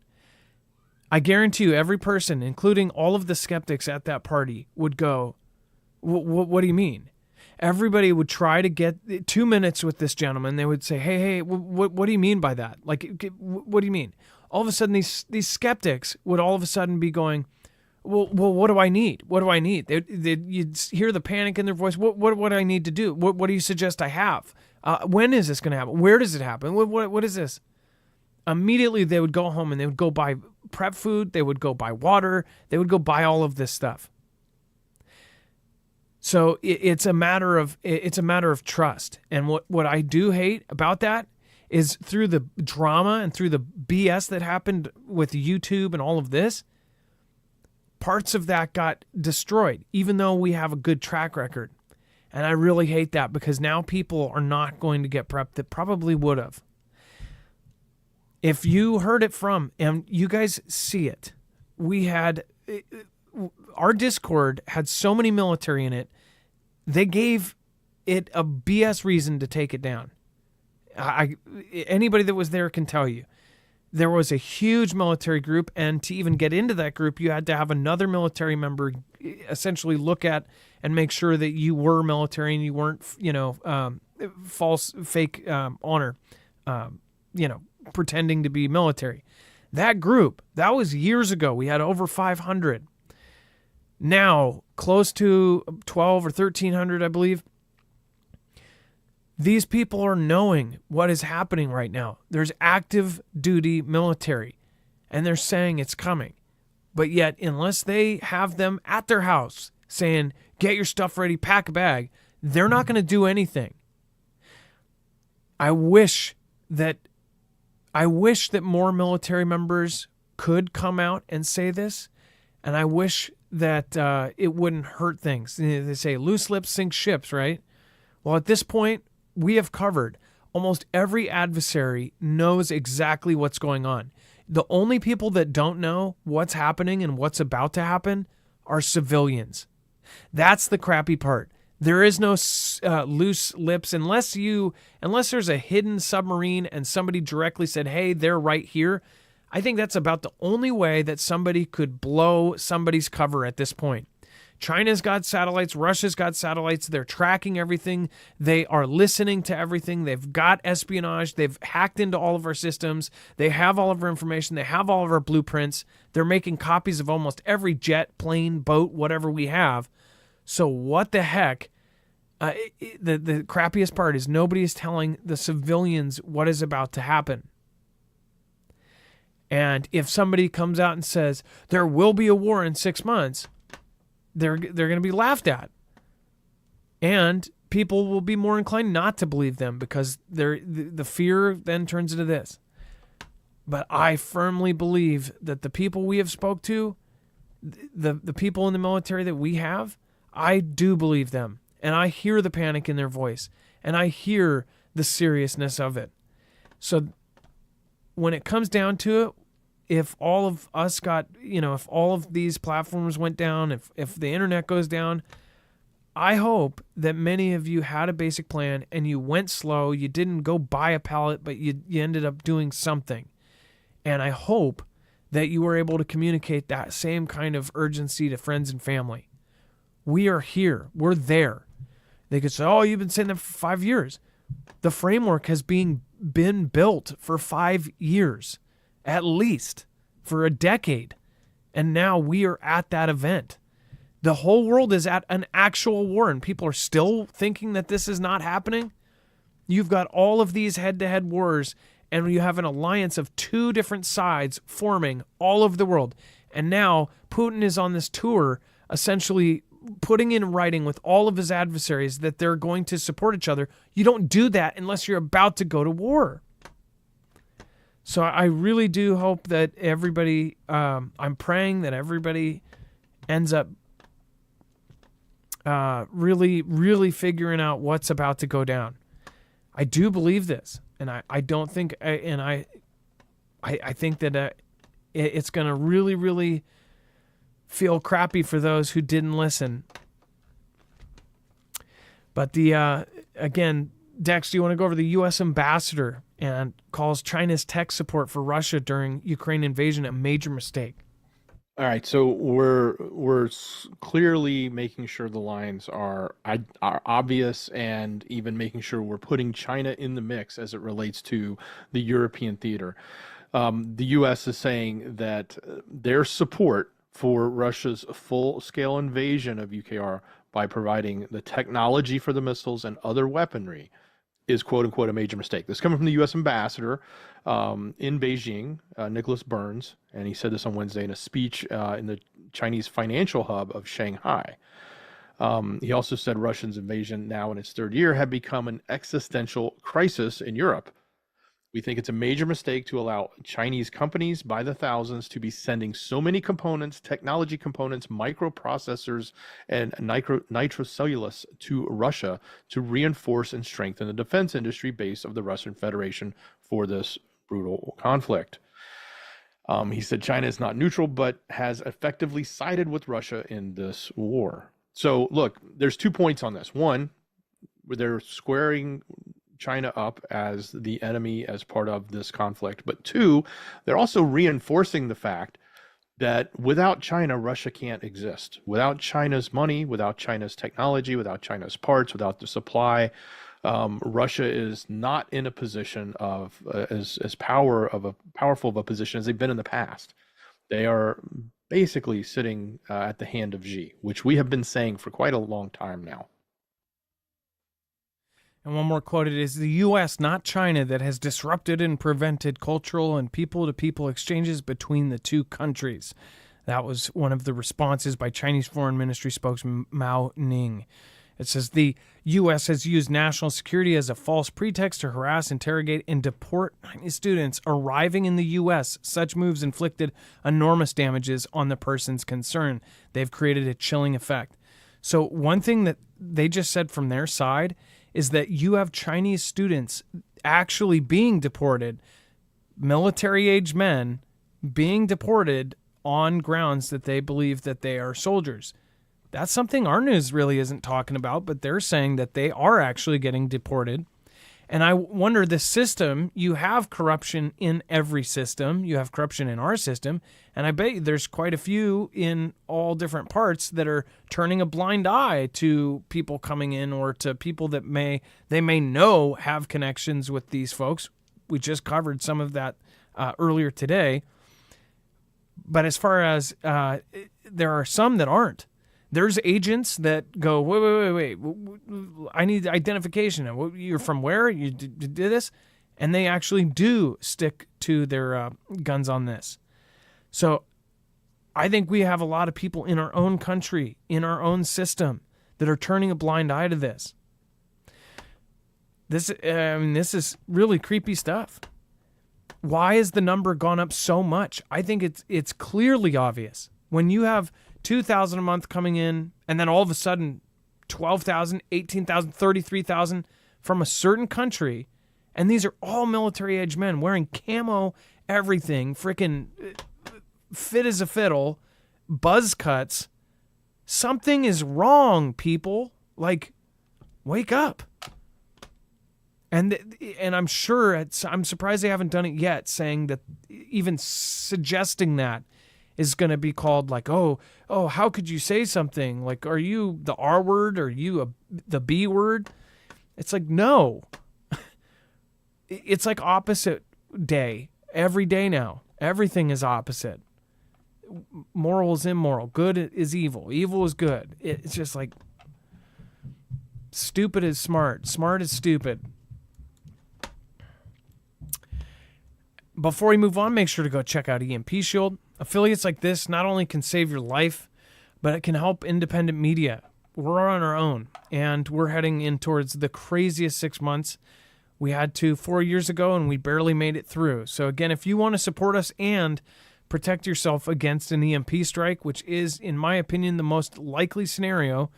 I guarantee you every person, including all of the skeptics at that party, would go, what do you mean? Everybody would try to get 2 minutes with this gentleman. They would say, hey, what do you mean by that? Like, what do you mean? All of a sudden, these skeptics would all of a sudden be going, well, what do I need? What do I need? You'd hear the panic in their voice. What do I need to do? What do you suggest I have? When is this going to happen? Where does it happen? What is this? Immediately, they would go home and they would go buy prep food. They would go buy water. They would go buy all of this stuff. So it's a matter of trust. And what I do hate about that is through the drama and through the BS that happened with YouTube and all of this, parts of that got destroyed, even though we have a good track record. And I really hate that because now people are not going to get prepped that probably would have. If you heard it from, and you guys see it, our Discord had so many military in it, they gave it a BS reason to take it down. Anybody that was there can tell you. There was a huge military group, and to even get into that group, you had to have another military member essentially look at and make sure that you were military and you weren't, false, fake honor, pretending to be military. That group, that was years ago. We had over 500. Now, close to 12 or 1,300, I believe, these people are knowing what is happening right now. There's active duty military, and they're saying it's coming. But yet, unless they have them at their house saying, get your stuff ready, pack a bag, they're not going to do anything. I wish that more military members could come out and say this, and I wish that it wouldn't hurt things. They say loose lips sink ships, right? Well, at this point, we have covered almost every adversary knows exactly what's going on. The only people that don't know what's happening and what's about to happen are civilians. That's the crappy part. There is no loose lips unless there's a hidden submarine and somebody directly said, hey, they're right here. I think that's about the only way that somebody could blow somebody's cover at this point. China's got satellites. Russia's got satellites. They're tracking everything. They are listening to everything. They've got espionage. They've hacked into all of our systems. They have all of our information. They have all of our blueprints. They're making copies of almost every jet, plane, boat, whatever we have. So what the heck? The crappiest part is nobody is telling the civilians what is about to happen. And if somebody comes out and says, there will be a war in 6 months, they're going to be laughed at. And people will be more inclined not to believe them because the fear then turns into this. But I firmly believe that the people we have spoke to, the people in the military that we have, I do believe them. And I hear the panic in their voice. And I hear the seriousness of it. So when it comes down to it, if all of us got, if all of these platforms went down, if the internet goes down, I hope that many of you had a basic plan and you went slow. You didn't go buy a pallet, but you ended up doing something. And I hope that you were able to communicate that same kind of urgency to friends and family. We are here. We're there. They could say, oh, you've been saying that for 5 years. The framework has been built for 5 years. At least for a decade. And now we are at that event. The whole world is at an actual war and people are still thinking that this is not happening. You've got all of these head-to-head wars and you have an alliance of two different sides forming all over the world. And now Putin is on this tour essentially putting in writing with all of his adversaries that they're going to support each other. You don't do that unless you're about to go to war. So I really do hope that everybody, I'm praying that everybody ends up really, really figuring out what's about to go down. I do believe this, and I don't think, and I think that it's going to really, really feel crappy for those who didn't listen. But again, Dex, do you want to go over the U.S. ambassador and calls China's tech support for Russia during Ukraine invasion a major mistake? All right, so we're clearly making sure the lines are obvious, and even making sure we're putting China in the mix as it relates to the European theater. The U.S. is saying that their support for Russia's full-scale invasion of UKR by providing the technology for the missiles and other weaponry is quote-unquote a major mistake. This is coming from the U.S. ambassador in Beijing, Nicholas Burns, and he said this on Wednesday in a speech in the Chinese financial hub of Shanghai. He also said Russia's invasion, now in its third year, had become an existential crisis in Europe. We think it's a major mistake to allow Chinese companies by the thousands to be sending so many components, technology components, microprocessors, and nitrocellulose to Russia to reinforce and strengthen the defense industry base of the Russian Federation for this brutal conflict. He said China is not neutral, but has effectively sided with Russia in this war. So look, there's 2 points on this. One, where they're squaring China up as the enemy as part of this conflict. But two, they're also reinforcing the fact that without China, Russia can't exist. Without China's money, without China's technology, without China's parts, without the supply, Russia is not in a position of as powerful of a position as they've been in the past. They are basically sitting at the hand of Xi, which we have been saying for quite a long time now. And one more quote, it is the U.S., not China, that has disrupted and prevented cultural and people-to-people exchanges between the two countries. That was one of the responses by Chinese Foreign Ministry spokesman Mao Ning. It says the U.S. has used national security as a false pretext to harass, interrogate, and deport Chinese students arriving in the U.S. Such moves inflicted enormous damages on the persons concerned. They've created a chilling effect. So one thing that they just said from their side is that you have Chinese students actually being deported, military-age men being deported on grounds that they believe that they are soldiers. That's something our news really isn't talking about, but they're saying that they are actually getting deported. And I wonder, the system, you have corruption in every system. You have corruption in our system. And I bet you there's quite a few in all different parts that are turning a blind eye to people coming in, or to people that they may know have connections with these folks. We just covered some of that earlier today. But as far as there are some that aren't. There's agents that go, wait. I need identification. You're from where? You did this? And they actually do stick to their guns on this. So I think we have a lot of people in our own country, in our own system, that are turning a blind eye to this. This is really creepy stuff. Why has the number gone up so much? I think it's clearly obvious. When you have 2,000 a month coming in, and then all of a sudden 12,000, 18,000, 33,000 from a certain country, and these are all military-age men wearing camo, everything, freaking fit as a fiddle, buzz cuts. Something is wrong, people. Like, wake up. And I'm sure I'm surprised they haven't done it yet, saying that, even suggesting that is going to be called like, oh, how could you say something? Like, are you the R word? Are you the B word? It's like, no. It's like opposite day every day now. Everything is opposite. Moral is immoral. Good is evil. Evil is good. It's just like stupid is smart. Smart is stupid. Before we move on, make sure to go check out EMP Shield. Affiliates like this not only can save your life, but it can help independent media. We're on our own, and we're heading in towards the craziest 6 months. We had to 4 years ago, and we barely made it through. So again, if you want to support us and protect yourself against an EMP strike, which is, in my opinion, the most likely scenario,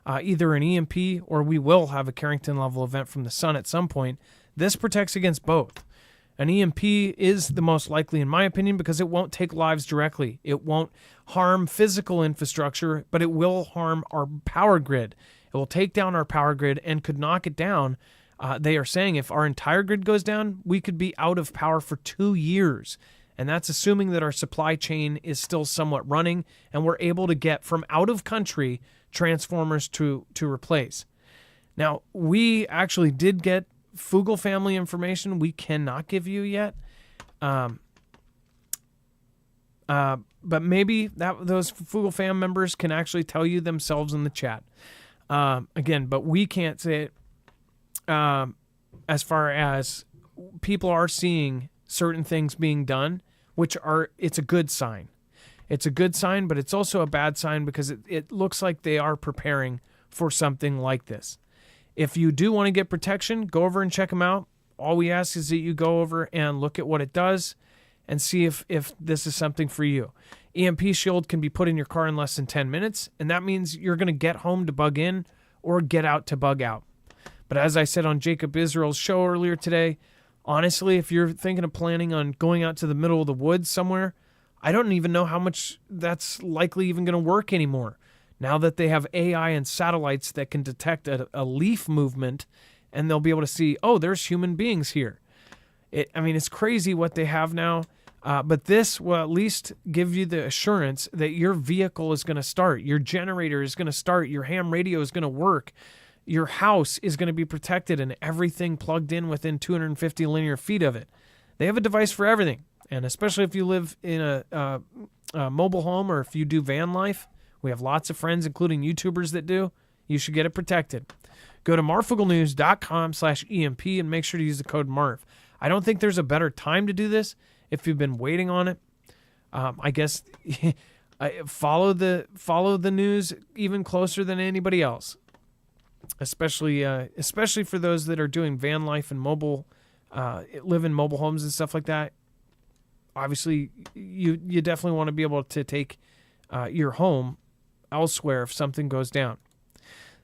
either an EMP or we will have a Carrington-level event from the sun at some point, this protects against both. An EMP is the most likely, in my opinion, because it won't take lives directly. It won't harm physical infrastructure, but it will harm our power grid. It will take down our power grid and could knock it down. They are saying if our entire grid goes down, we could be out of power for 2 years. And that's assuming that our supply chain is still somewhat running and we're able to get from out of country transformers to replace. Now, we actually did get Fugel family information we cannot give you yet. But maybe those Fugel fam members can actually tell you themselves in the chat. Again, but we can't say it. As far as people are seeing certain things being done, it's a good sign. It's a good sign, but it's also a bad sign because it looks like they are preparing for something like this. If you do want to get protection, go over and check them out. All we ask is that you go over and look at what it does and see if this is something for you. EMP Shield can be put in your car in less than 10 minutes, and that means you're going to get home to bug in or get out to bug out. But as I said on Jacob Israel's show earlier today, honestly, if you're thinking of planning on going out to the middle of the woods somewhere, I don't even know how much that's likely even going to work anymore. Now that they have AI and satellites that can detect a leaf movement, and they'll be able to see, oh, there's human beings here. It's crazy what they have now, but this will at least give you the assurance that your vehicle is going to start, your generator is going to start, your ham radio is going to work, your house is going to be protected, and everything plugged in within 250 linear feet of it. They have a device for everything. And especially if you live in a mobile home or if you do van life, we have lots of friends, including YouTubers that do, you should get it protected. Go to marfooglenews.com/EMP and make sure to use the code MARF. I don't think there's a better time to do this if you've been waiting on it. I guess follow the news even closer than anybody else, especially for those that are doing van life and live in mobile homes and stuff like that. Obviously, you definitely want to be able to take your home elsewhere if something goes down.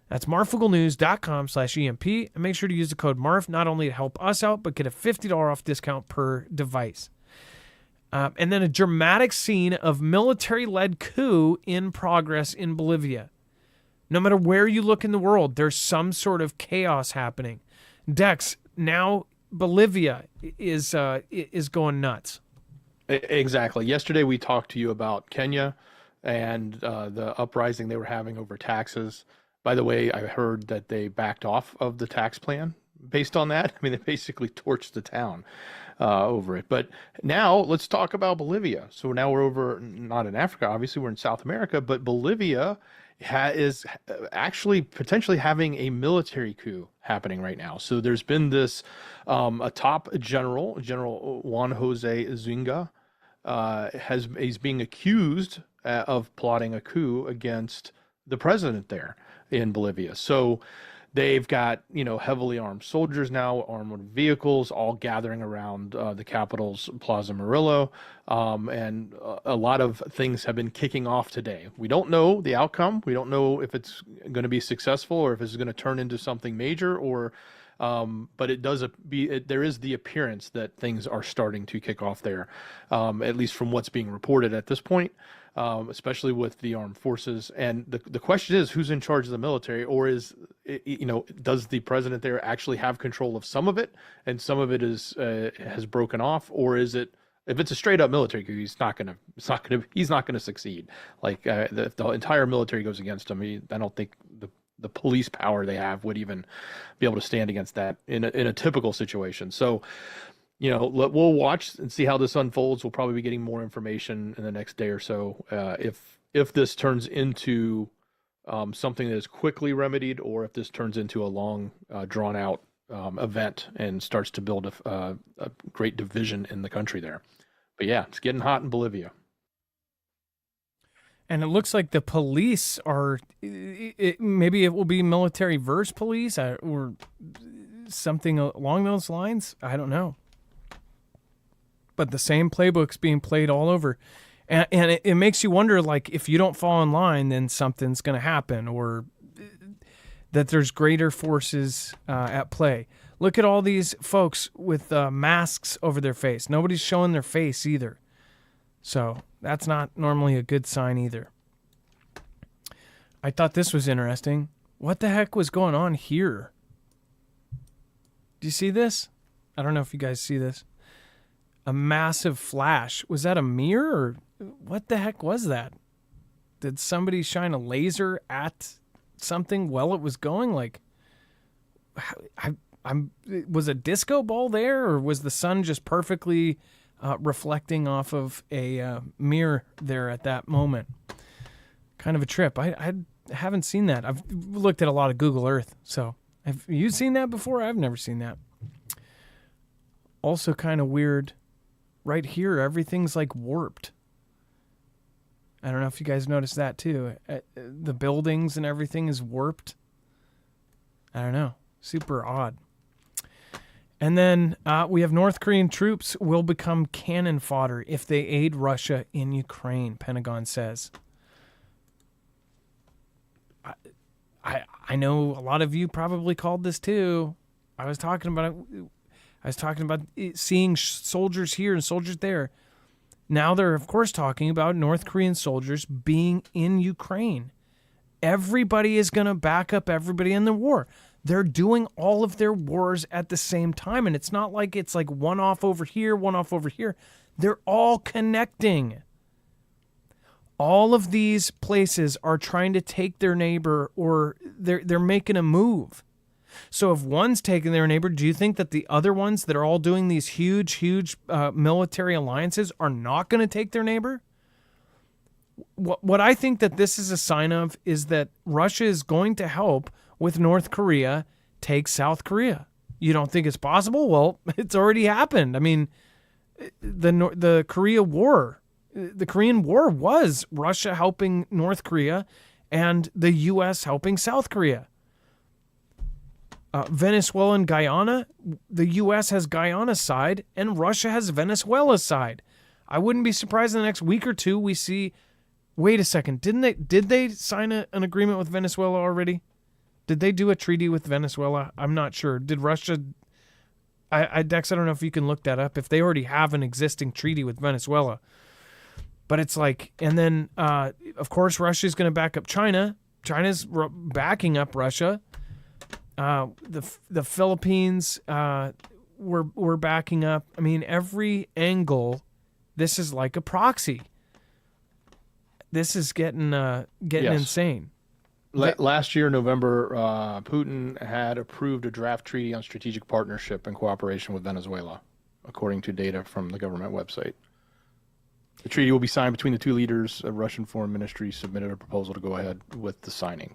That's marfooglenews.com/EMP, and make sure to use the code MARF, not only to help us out, but get a $50 off discount per device. And then a dramatic scene of military-led coup in progress in Bolivia. No matter where you look in the world, there's some sort of chaos happening. Dex, now Bolivia is going nuts. Exactly. Yesterday we talked to you about Kenya and the uprising they were having over taxes. By the way, I heard that they backed off of the tax plan based on that. I mean, they basically torched the town over it. But now let's talk about Bolivia. So now we're over, not in Africa, obviously we're in South America, but Bolivia is actually potentially having a military coup happening right now. So there's been this, a top General Juan Jose Zunga, he's being accused of plotting a coup against the president there in Bolivia. So they've got, heavily armed soldiers now, armored vehicles, all gathering around the capital's Plaza Murillo. And a lot of things have been kicking off today. We don't know the outcome. We don't know if it's going to be successful or if it's going to turn into something major or, but there is the appearance that things are starting to kick off there, at least from what's being reported at this point. Especially with the armed forces. And the question is, who's in charge of the military, or does the president there actually have control of some of it and some of it has broken off, or is it, if it's a straight up military coup, he's not going to succeed. Like if the entire military goes against him, I don't think the police power they have would even be able to stand against that in a typical situation. So, we'll watch and see how this unfolds. We'll probably be getting more information in the next day or so. If this turns into something that is quickly remedied, or if this turns into a long, drawn out event and starts to build a great division in the country there. But yeah, it's getting hot in Bolivia. And it looks like the police are, maybe it will be military versus police or something along those lines. I don't know. But the same playbook's being played all over. And it makes you wonder, like, if you don't fall in line, then something's going to happen, or that there's greater forces at play. Look at all these folks with masks over their face. Nobody's showing their face either. So that's not normally a good sign either. I thought this was interesting. What the heck was going on here? Do you see this? I don't know if you guys see this. A massive flash. Was that a mirror, or what the heck was that? Did somebody shine a laser at something while it was going? Like, was a disco ball there, or was the sun just perfectly reflecting off of a mirror there at that moment? Kind of a trip. I haven't seen that. I've looked at a lot of Google Earth. So have you seen that before? I've never seen that. Also kind of weird. Right here, everything's like warped. I don't know if you guys noticed that too. The buildings and everything is warped. I don't know. Super odd. And then we have North Korean troops will become cannon fodder if they aid Russia in Ukraine, Pentagon says. I know a lot of you probably called this too. I was talking about seeing soldiers here and soldiers there. Now they're, of course, talking about North Korean soldiers being in Ukraine. Everybody is going to back up everybody in the war. They're doing all of their wars at the same time, and it's not like it's like one off over here, one off over here. They're all connecting. All of these places are trying to take their neighbor, or they're making a move. So if one's taking their neighbor, do you think that the other ones that are all doing these huge military alliances are not going to take their neighbor? What I think that this is a sign of is that Russia is going to help with North Korea take South Korea. You don't think it's possible? Well, it's already happened. I mean, the Korean War was Russia helping North Korea and the U.S. helping South Korea. Venezuela and Guyana, the U.S. has Guyana's side and Russia has Venezuela's side. I wouldn't be surprised in the next week or two we see, wait a second, did they sign an agreement with Venezuela already? Did they do a treaty with Venezuela? I'm not sure. Did Russia... Dex, I don't know if you can look that up, if they already have an existing treaty with Venezuela. But it's like, and then, of course, Russia's going to back up China. China's backing up Russia. The Philippines were backing up. I mean, every angle, this is like a proxy. This is getting yes. Insane. Last year, November, Putin had approved a draft treaty on strategic partnership and cooperation with Venezuela, according to data from the government website. The treaty will be signed between the two leaders. A Russian foreign ministry submitted a proposal to go ahead with the signing.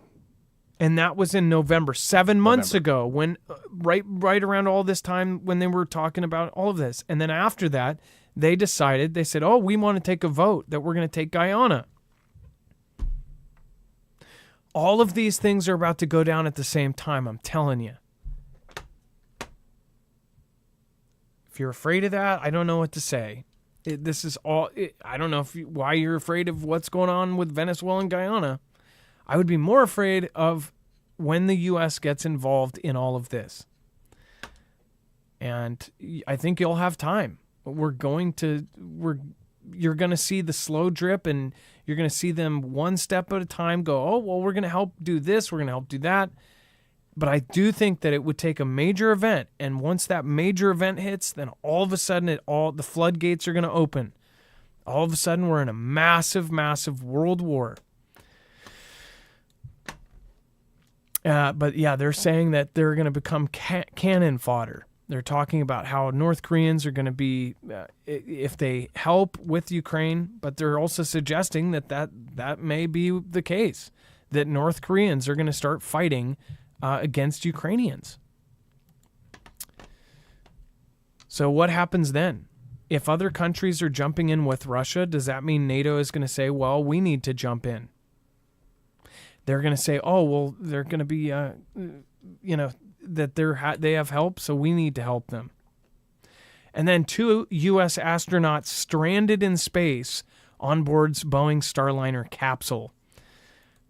And that was in November, 7 months ago, when right around all this time when they were talking about all of this. And then after that, they said, oh, we want to take a vote that we're going to take Guyana. All of these things are about to go down at the same time, I'm telling you. If you're afraid of that, I don't know what to say. I don't know why you're afraid of what's going on with Venezuela and Guyana. I would be more afraid of when the U.S. gets involved in all of this. And I think you'll have time. You're going to see the slow drip, and you're going to see them one step at a time go, oh, well, we're going to help do this, we're going to help do that. But I do think that it would take a major event, and once that major event hits, then all of a sudden the floodgates are going to open. All of a sudden we're in a massive, massive world war. But yeah, they're saying that they're going to become cannon fodder. They're talking about how North Koreans are going to be, if they help with Ukraine, but they're also suggesting that may be the case, that North Koreans are going to start fighting against Ukrainians. So what happens then? If other countries are jumping in with Russia, does that mean NATO is going to say, well, we need to jump in? They're going to say, oh, well, they're going to be, that they have help, so we need to help them. And then 2 U.S. astronauts stranded in space on board's Boeing Starliner capsule.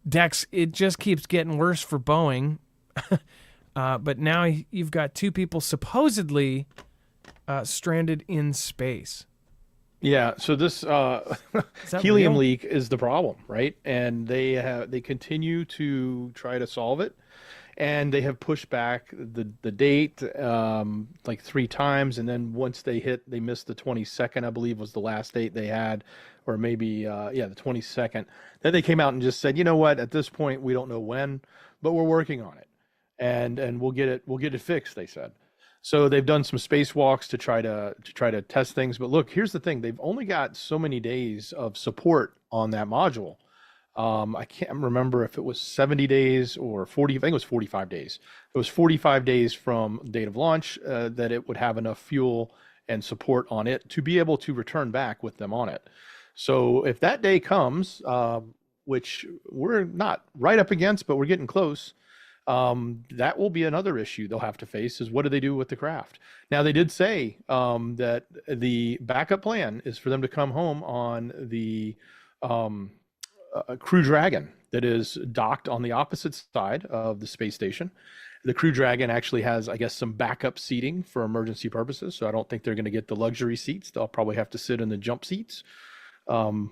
Dex, it just keeps getting worse for Boeing. But now you've got 2 people supposedly stranded in space. Yeah, so this helium leak is the problem, right? And they continue to try to solve it. And they have pushed back the date like 3 times, and then once they missed the 22nd, I believe was the last date they had, or maybe the 22nd. Then they came out and just said, you know what? At this point, we don't know when, but we're working on it, and we'll get it fixed. They said. So they've done some spacewalks to try to test things. But look, here's the thing: they've only got so many days of support on that module. I can't remember if it was 70 days or 40. I think it was 45 days. It was 45 days from date of launch that it would have enough fuel and support on it to be able to return back with them on it. So if that day comes, which we're not right up against, but we're getting close, that will be another issue they'll have to face, is what do they do with the craft? Now, they did say that the backup plan is for them to come home on the Crew Dragon that is docked on the opposite side of the space station. The Crew Dragon actually has, I guess, some backup seating for emergency purposes. So I don't think they're going to get the luxury seats. They'll probably have to sit in the jump seats. I'm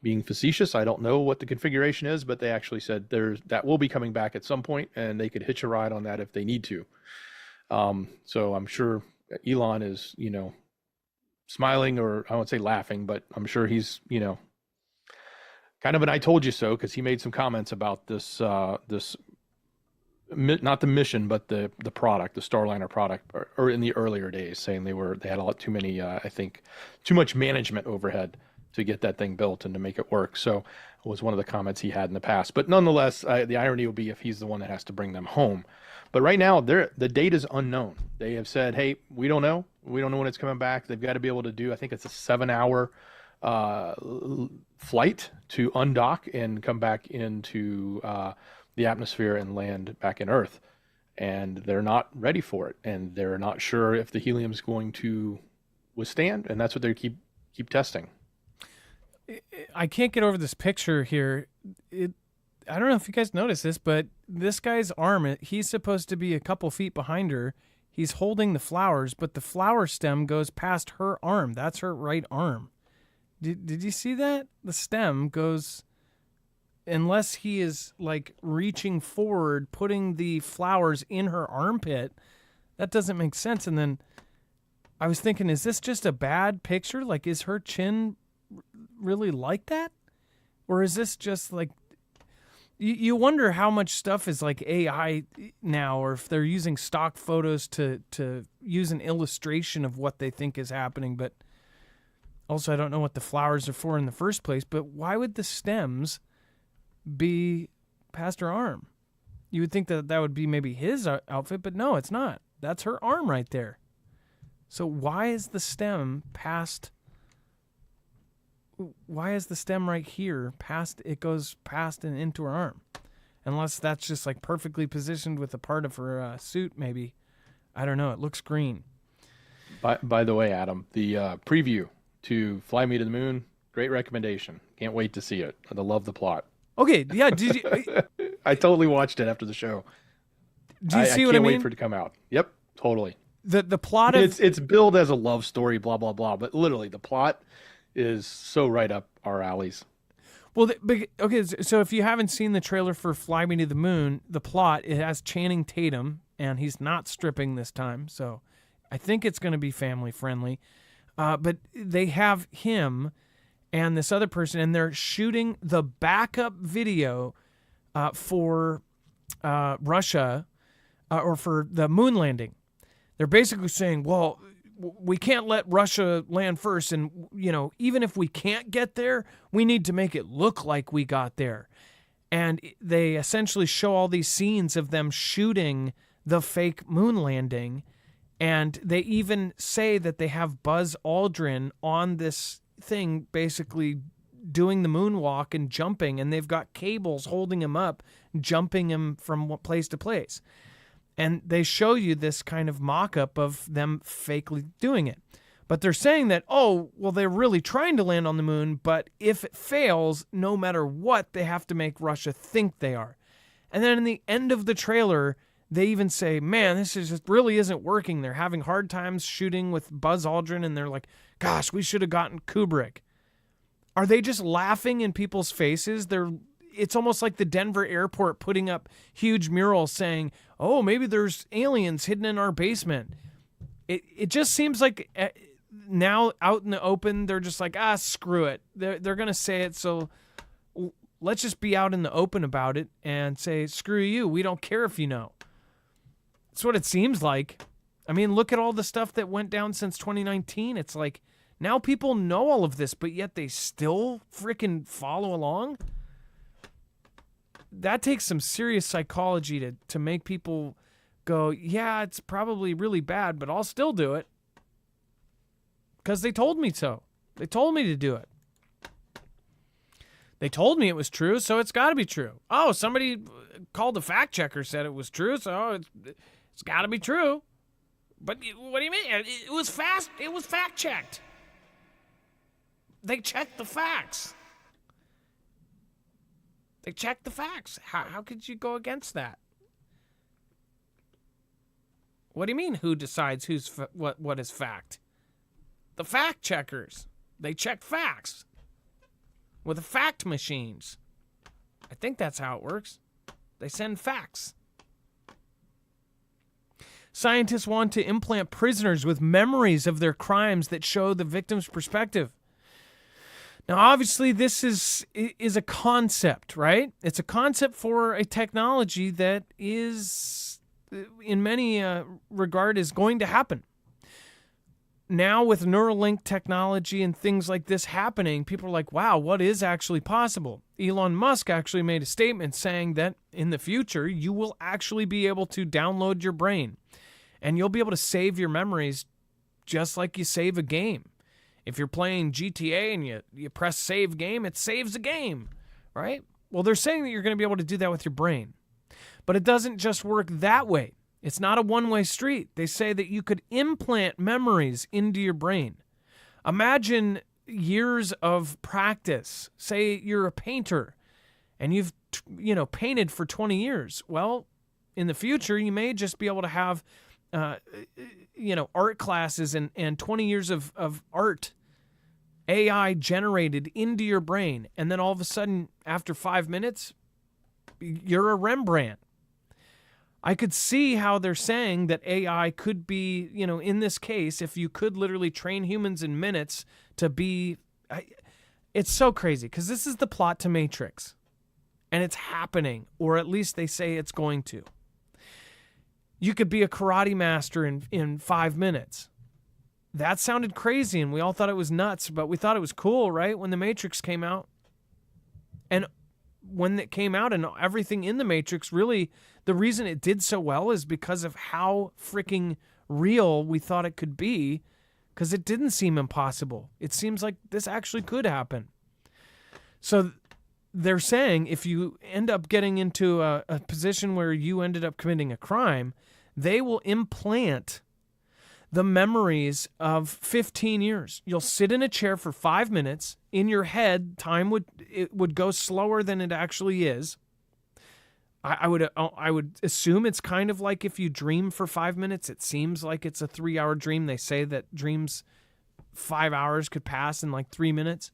being facetious. I don't know what the configuration is, but they actually said that will be coming back at some point, and they could hitch a ride on that if they need to. So I'm sure Elon is, smiling, or I won't say laughing, but I'm sure he's, kind of an "I told you so," because he made some comments about this not the mission, but the product, the Starliner product, or in the earlier days, saying they had a lot too many, I think, too much management overhead to get that thing built and to make it work. So it was one of the comments he had in the past. But nonetheless, the irony will be if he's the one that has to bring them home. But right now, the date is unknown. They have said, hey, we don't know. We don't know when it's coming back. They've got to be able to do, I think it's a 7-hour flight to undock and come back into the atmosphere and land back in Earth. And they're not ready for it. And they're not sure if the helium's going to withstand. And that's what they keep testing. I can't get over this picture here. I don't know if you guys noticed this, but this guy's arm, he's supposed to be a couple feet behind her. He's holding the flowers, but the flower stem goes past her arm. That's her right arm. Did you see that? The stem goes, unless he is like reaching forward, putting the flowers in her armpit, that doesn't make sense. And then I was thinking, is this just a bad picture? Like, is her chin really like that? Or is this just like, you wonder how much stuff is like AI now, or if they're using stock photos to use an illustration of what they think is happening. But also, I don't know what the flowers are for in the first place, but why would the stems be past her arm? You would think that would be maybe his outfit, but no, it's not. That's her arm right there. So why is the stem past? Why is the stem right here past? It goes past and into her arm, unless that's just like perfectly positioned with a part of her suit. Maybe, I don't know. It looks green. By the way, Adam, the preview to Fly Me to the Moon, great recommendation. Can't wait to see it. I love the plot. Okay, yeah. Did you? I totally watched it after the show. Do you see what I can't mean? wait for it to come out. Yep, totally. The plot of it's billed as a love story, blah blah blah, but literally the plot is so right up our alleys. Well, okay, so if you haven't seen the trailer for Fly Me to the Moon, the plot, it has Channing Tatum, and he's not stripping this time, so I think it's going to be family friendly. But they have him and this other person, and they're shooting the backup video for Russia or for the moon landing. They're basically saying, well, we can't let Russia land first, and even if we can't get there, we need to make it look like we got there. And they essentially show all these scenes of them shooting the fake moon landing, and they even say that they have Buzz Aldrin on this thing basically doing the moonwalk and jumping, and they've got cables holding him up, jumping him from place to place. And they show you this kind of mock-up of them fakely doing it. But they're saying that, oh, well, they're really trying to land on the moon, but if it fails, no matter what, they have to make Russia think they are. And then in the end of the trailer, they even say, man, this just really isn't working. They're having hard times shooting with Buzz Aldrin, and they're like, gosh, we should have gotten Kubrick. Are they just laughing in people's faces? It's almost like the Denver airport putting up huge murals saying, oh, maybe there's aliens hidden in our basement. It just seems like now out in the open, they're just like, screw it. They're going to say it, so let's just be out in the open about it and say, screw you. We don't care if you know. That's what it seems like. I mean, look at all the stuff that went down since 2019. It's like now people know all of this, but yet they still freaking follow along. That takes some serious psychology to make people go, yeah, it's probably really bad, but I'll still do it. Because they told me so. They told me to do it. They told me it was true, so it's got to be true. Oh, somebody called a fact checker, said it was true, so it's got to be true. But what do you mean? It was fast. It was fact checked. They checked the facts. They checked the facts. How could you go against that? What do you mean? Who decides what is fact? The fact checkers. They check facts with the fact machines. I think that's how it works. They send facts. Scientists want to implant prisoners with memories of their crimes that show the victim's perspective. Now, obviously, this is a concept, right? It's a concept for a technology that is, in many regard, is going to happen. Now, with Neuralink technology and things like this happening, people are like, wow, what is actually possible? Elon Musk actually made a statement saying that in the future, you will actually be able to download your brain and you'll be able to save your memories just like you save a game. If you're playing GTA and you press save game, it saves the game, right? Well, they're saying that you're going to be able to do that with your brain. But it doesn't just work that way. It's not a one-way street. They say that you could implant memories into your brain. Imagine years of practice. Say you're a painter and you've painted for 20 years. Well, in the future, you may just be able to have art classes and 20 years of art AI generated into your brain. And then all of a sudden, after 5 minutes, you're a Rembrandt. I could see how they're saying that AI could be, in this case, if you could literally train humans in minutes to be, it's so crazy because this is the plot to Matrix and it's happening, or at least they say it's going to. You could be a karate master in 5 minutes. That sounded crazy and we all thought it was nuts, but we thought it was cool, right? When the Matrix came out. And when it came out and everything in the Matrix, really, the reason it did so well is because of how freaking real we thought it could be, because it didn't seem impossible. It seems like this actually could happen. So they're saying if you end up getting into a position where you ended up committing a crime, they will implant the memories of 15 years. You'll sit in a chair for 5 minutes. In your head, time would go slower than it actually is. I would assume it's kind of like if you dream for 5 minutes, it seems like it's a 3-hour dream. They say that dreams 5 hours could pass in like 3 minutes.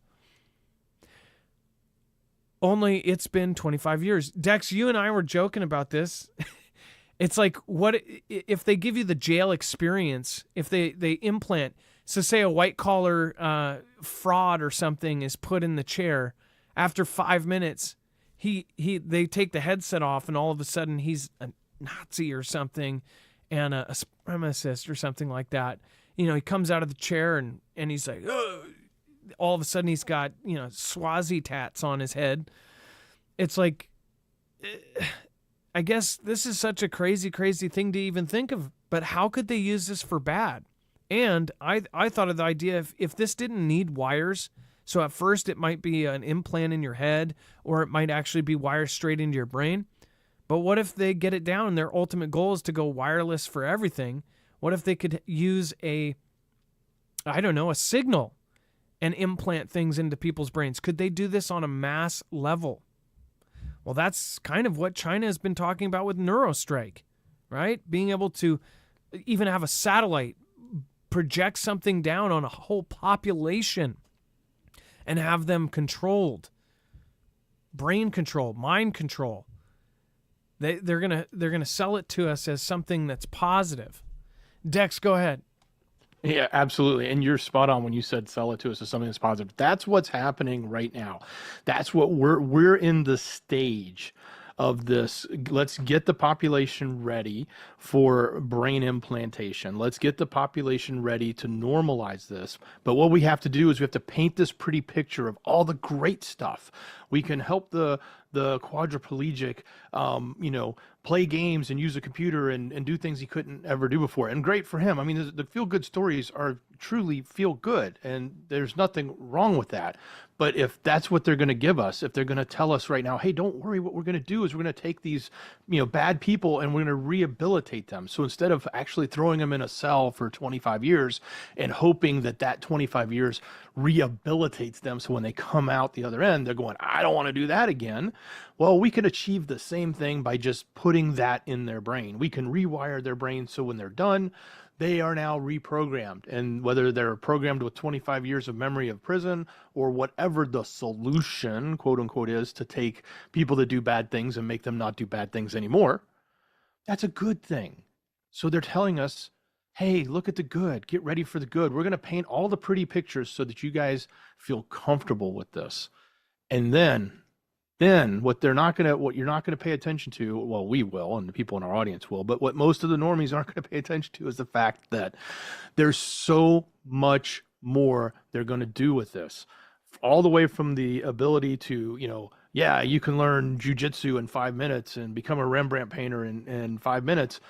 Only it's been 25 years. Dex, you and I were joking about this. It's like, what if they give you the jail experience, if they implant, so say a white collar fraud or something is put in the chair, after 5 minutes, they take the headset off and all of a sudden he's a Nazi or something and a supremacist or something like that. He comes out of the chair and he's like, oh, all of a sudden he's got, Swazi tats on his head. It's like, I guess this is such a crazy, crazy thing to even think of, but how could they use this for bad? And I thought of the idea if this didn't need wires, so at first it might be an implant in your head or it might actually be wires straight into your brain. But what if they get it down and their ultimate goal is to go wireless for everything? What if they could use a signal and implant things into people's brains? Could they do this on a mass level? Well, that's kind of what China has been talking about with Neurostrike, right? Being able to even have a satellite project something down on a whole population and have them controlled. Brain control, mind control. They're gonna sell it to us as something that's positive. Dex, go ahead. Yeah, absolutely. And you're spot on when you said sell it to us as something that's positive. That's what's happening right now. That's what we're in the stage of this. Let's get the population ready for brain implantation. Let's get the population ready to normalize this. But what we have to do is we have to paint this pretty picture of all the great stuff. We can help the quadriplegic, play games and use a computer and do things he couldn't ever do before. And great for him. I mean, the feel-good stories are truly feel good, and there's nothing wrong with that. But if that's what they're going to give us, if they're going to tell us right now, hey, don't worry, what we're going to do is we're going to take these, bad people and we're going to rehabilitate them. So instead of actually throwing them in a cell for 25 years and hoping that 25 years rehabilitates them, so when they come out the other end, they're going, I don't want to do that again. Well, we can achieve the same thing by just putting that in their brain. We can rewire their brain so when they're done, they are now reprogrammed. And whether they're programmed with 25 years of memory of prison or whatever the solution, quote unquote, is to take people that do bad things and make them not do bad things anymore, that's a good thing. So they're telling us hey, look at the good, get ready for the good. We're going to paint all the pretty pictures so that you guys feel comfortable with this. And then what you're not going to pay attention to, well, we will, and the people in our audience will, but what most of the normies aren't going to pay attention to is the fact that there's so much more they're going to do with this, all the way from the ability to, yeah, you can learn jujitsu in 5 minutes and become a Rembrandt painter in 5 minutes,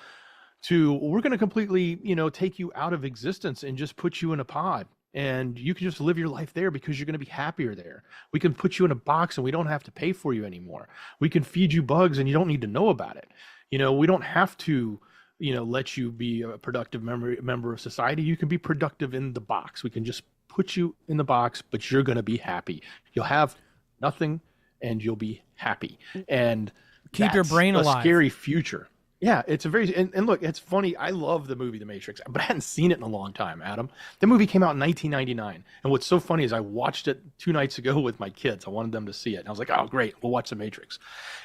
to we're going to completely, take you out of existence and just put you in a pod. And you can just live your life there because you're going to be happier there. We can put you in a box and we don't have to pay for you anymore. We can feed you bugs and you don't need to know about it. We don't have to, let you be a productive member of society. You can be productive in the box. We can just put you in the box, but you're going to be happy. You'll have nothing and you'll be happy. And keep your brain alive. A scary future. Yeah, it's a very, and look, it's funny. I love the movie The Matrix, but I hadn't seen it in a long time, Adam. The movie came out in 1999. And what's so funny is I watched it 2 nights ago with my kids. I wanted them to see it. And I was like, oh, great, we'll watch The Matrix.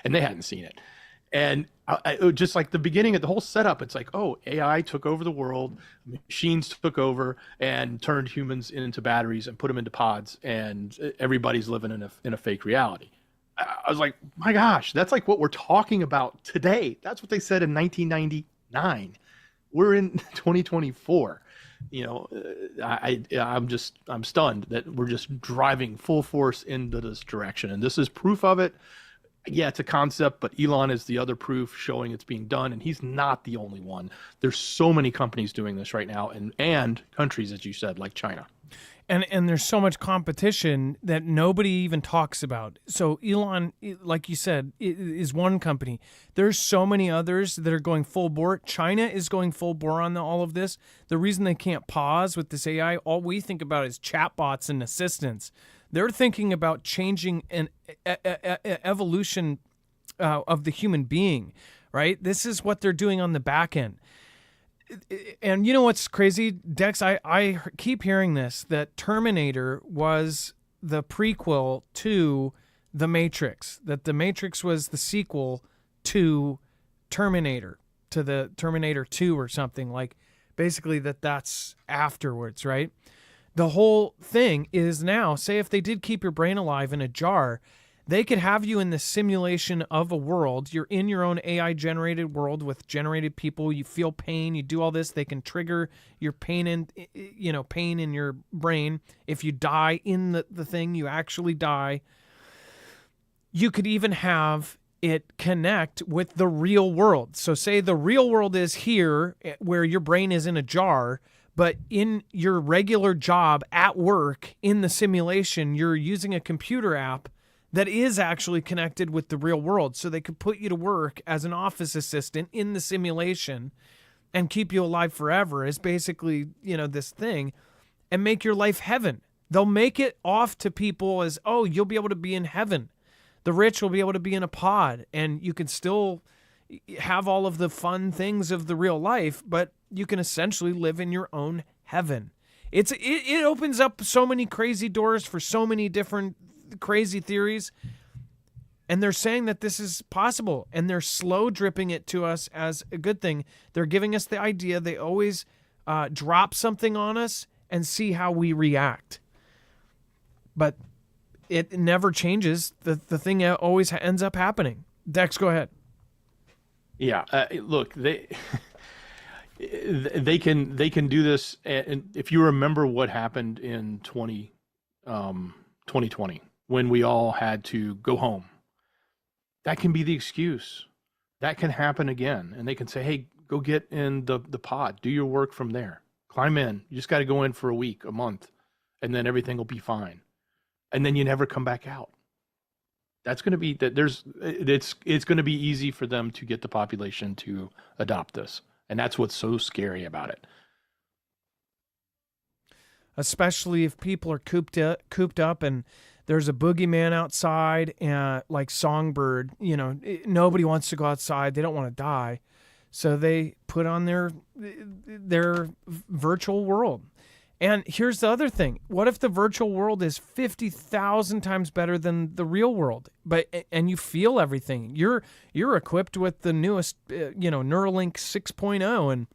And they hadn't seen it. And it just like the beginning of the whole setup, it's like, oh, AI took over the world, machines took over and turned humans into batteries and put them into pods, and everybody's living in a fake reality. I was like, my gosh, that's like what we're talking about today. That's what they said in 1999. We're in 2024. I'm stunned that we're just driving full force into this direction. And this is proof of it. Yeah, it's a concept, but Elon is the other proof showing it's being done. And he's not the only one. There's so many companies doing this right now, and countries, as you said, like China. And there's so much competition that nobody even talks about. So Elon, like you said, is one company. There's so many others that are going full bore. China is going full bore on all of this. The reason they can't pause with this AI, all we think about is chatbots and assistants. They're thinking about changing an evolution of the human being, right? This is what they're doing on the back end. And you know what's crazy, Dex? I keep hearing this, that Terminator was the prequel to The Matrix, that The Matrix was the sequel to Terminator, to the Terminator 2 or something, like basically that's afterwards, right? The whole thing is now, say if they did keep your brain alive in a jar, they could have you in the simulation of a world. You're in your own AI-generated world with generated people. You feel pain. You do all this. They can trigger your pain in your brain. If you die in the thing, you actually die. You could even have it connect with the real world. So say the real world is here, where your brain is in a jar, but in your regular job at work in the simulation, you're using a computer app that is actually connected with the real world. So they could put you to work as an office assistant in the simulation and keep you alive forever is basically, this thing, and make your life heaven. They'll make it off to people as, oh, you'll be able to be in heaven. The rich will be able to be in a pod, and you can still have all of the fun things of the real life, but you can essentially live in your own heaven. It opens up so many crazy doors for so many different crazy theories, and they're saying that this is possible, and they're slow dripping it to us as a good thing. They're giving us the idea. They always drop something on us and see how we react, but it never changes. The thing always ends up happening. Dex, go ahead. Yeah, look, they can do this, and if you remember what happened in 2020, when we all had to go home, that can be the excuse. That can happen again. And they can say, hey, go get in the pod, do your work from there, climb in. You just got to go in for a week, a month, and then everything will be fine. And then you never come back out. That's going to be that it's going to be easy for them to get the population to adopt this. And that's what's so scary about it. Especially if people are cooped up and there's a boogeyman outside, like Songbird. Nobody wants to go outside. They don't want to die. So they put on their virtual world. And here's the other thing. What if the virtual world is 50,000 times better than the real world? And you feel everything. You're equipped with the newest, Neuralink 6.0, and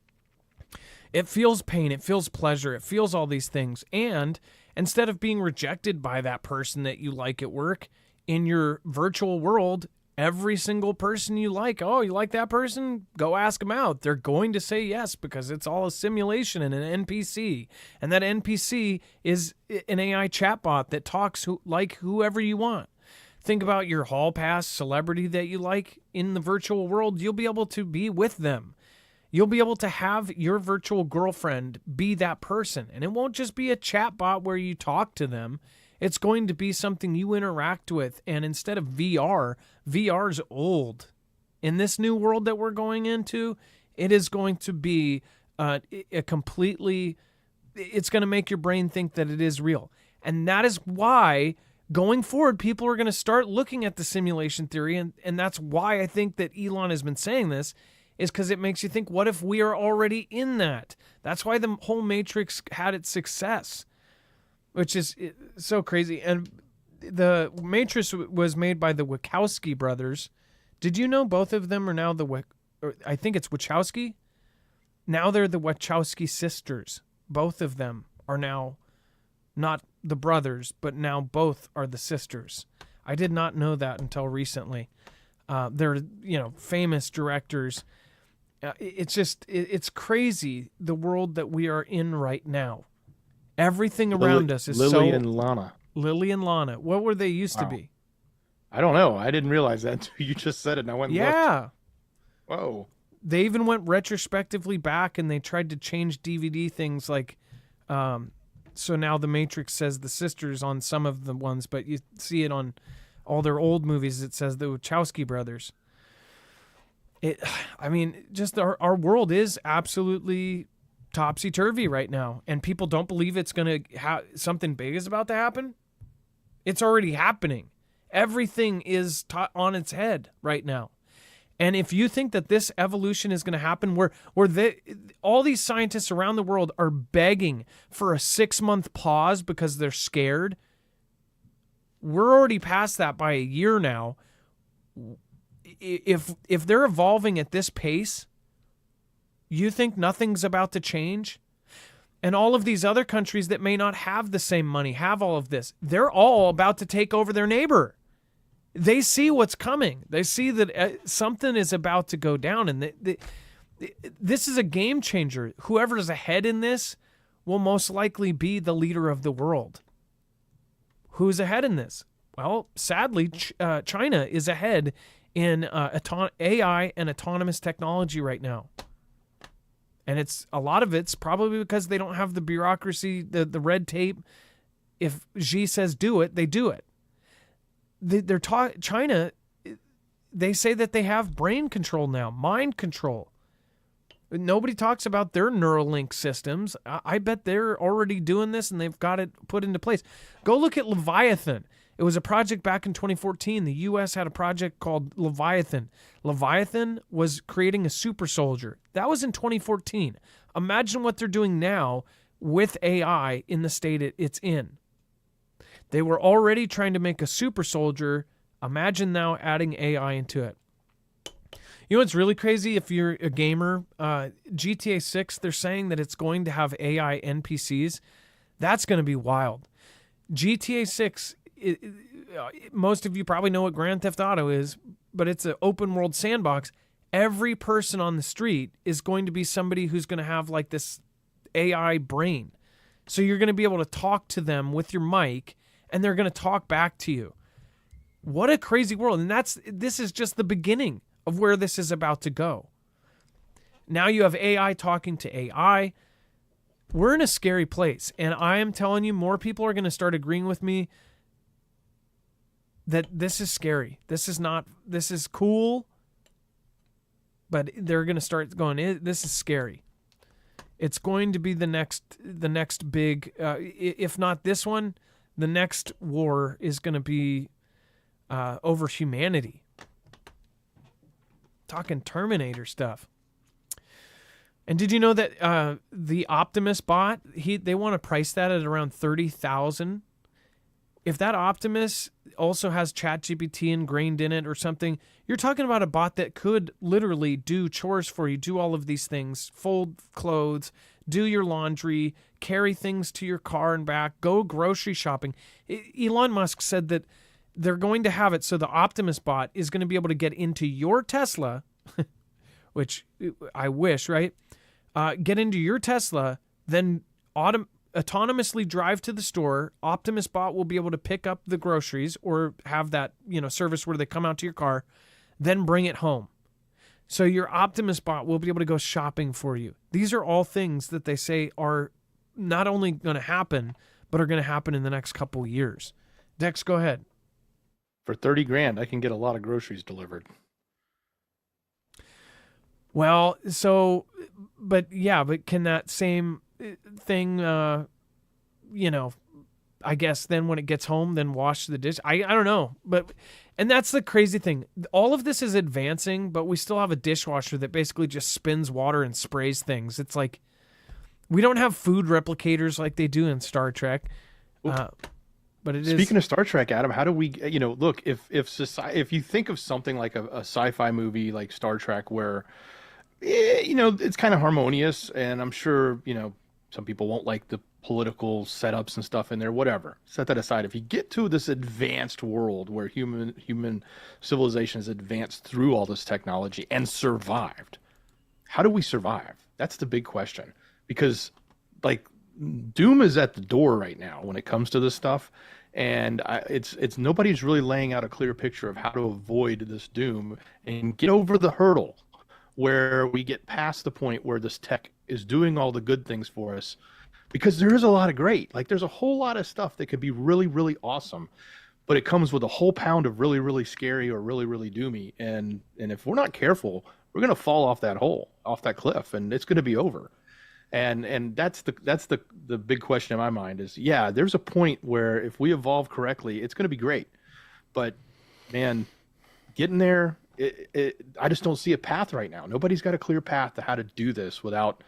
It feels pain, it feels pleasure, it feels all these things. And instead of being rejected by that person that you like at work, in your virtual world, every single person you like, oh, you like that person? Go ask them out. They're going to say yes because it's all a simulation and an NPC. And that NPC is an AI chatbot that talks like whoever you want. Think about your hall pass celebrity that you like in the virtual world. You'll be able to be with them. You'll be able to have your virtual girlfriend be that person. And it won't just be a chatbot where you talk to them. It's going to be something you interact with. And instead of VR's old. In this new world that we're going into, it is going to be it's going to make your brain think that it is real. And that is why going forward, people are going to start looking at the simulation theory. And that's why I think that Elon has been saying this, is because it makes you think, what if we are already in that? That's why the whole Matrix had its success, which is so crazy. And the Matrix was made by the Wachowski brothers. Did you know both of them are now I think it's Wachowski? Now they're the Wachowski sisters. Both of them are now not the brothers, but now both are the sisters. I did not know that until recently. They're, famous directors. It's crazy, the world that we are in right now. Everything around us is Lily and Lana. Lily and Lana. What were they used to be? I don't know. I didn't realize that until you just said it, and I went and looked. Whoa. They even went retrospectively back, and they tried to change DVD things like... so now the Matrix says the sisters on some of the ones, but you see it on all their old movies. It says the Wachowski brothers. Just our world is absolutely topsy-turvy right now, and people don't believe it's going to something big is about to happen. It's already happening. Everything is on its head right now. And if you think that this evolution is going to happen where all these scientists around the world are begging for a 6-month pause because they're scared, we're already past that by a year now. If they're evolving at this pace, you think nothing's about to change? And all of these other countries that may not have the same money, have all of this, they're all about to take over their neighbor. They see what's coming. They see that something is about to go down, and this is a game changer. Whoever is ahead in this will most likely be the leader of the world. Who's ahead in this? Well, sadly, China is ahead in AI and autonomous technology right now. And a lot of it's probably because they don't have the bureaucracy, the red tape. If Xi says do it, they do it. China, they say that they have brain control now, mind control. Nobody talks about their Neuralink systems. I bet they're already doing this and they've got it put into place. Go look at Leviathan. It was a project back in 2014. The U.S. had a project called Leviathan. Leviathan was creating a super soldier. That was in 2014. Imagine what they're doing now with AI in the state it's in. They were already trying to make a super soldier. Imagine now adding AI into it. You know what's really crazy if you're a gamer? GTA 6, they're saying that it's going to have AI NPCs. That's going to be wild. GTA 6, most of you probably know what Grand Theft Auto is, but it's an open world sandbox. Every person on the street is going to be somebody who's going to have like this AI brain. So you're going to be able to talk to them with your mic, and they're going to talk back to you. What a crazy world. And this is just the beginning of where this is about to go. Now you have AI talking to AI. We're in a scary place. And I am telling you, more people are going to start agreeing with me that this is scary. This is cool, but they're going to start going, this is scary. It's going to be the next big, if not this one, the next war is going to be over humanity. Talking Terminator stuff. And did you know that the Optimus bot, they want to price that at around $30,000? if that Optimus also has ChatGPT ingrained in it or something, you're talking about a bot that could literally do chores for you, do all of these things, fold clothes, do your laundry, carry things to your car and back, go grocery shopping. Elon Musk said that they're going to have it so the Optimus bot is going to be able to get into your Tesla, which I wish, right? Get into your Tesla, then autonomously drive to the store. Optimus bot will be able to pick up the groceries or have that, service where they come out to your car, then bring it home. So your Optimus bot will be able to go shopping for you. These are all things that they say are not only going to happen, but are going to happen in the next couple of years. Dex, go ahead. For 30 grand, I can get a lot of groceries delivered. Well, but can that same thing, I guess then when it gets home, then wash the dish? I don't know. And that's the crazy thing. All of this is advancing, but we still have a dishwasher that basically just spins water and sprays things. It's like, we don't have food replicators like they do in Star Trek. But it Speaking of Star Trek, Adam, how do we, look, if you think of something like a sci-fi movie like Star Trek where, it's kind of harmonious, and I'm sure, some people won't like the political setups and stuff in there, whatever. Set that aside. If you get to this advanced world where human civilization has advanced through all this technology and survived, how do we survive? That's the big question. Because, doom is at the door right now when it comes to this stuff. And it's nobody's really laying out a clear picture of how to avoid this doom and get over the hurdle where we get past the point where this tech is doing all the good things for us, because there is a lot of great, there's a whole lot of stuff that could be really, really awesome, but it comes with a whole pound of really, really scary or really, really doomy. And if we're not careful, we're going to fall off that cliff, and it's going to be over. And that's the big question in my mind is, there's a point where if we evolve correctly, it's going to be great. But man, getting there, I just don't see a path right now. Nobody's got a clear path to how to do this without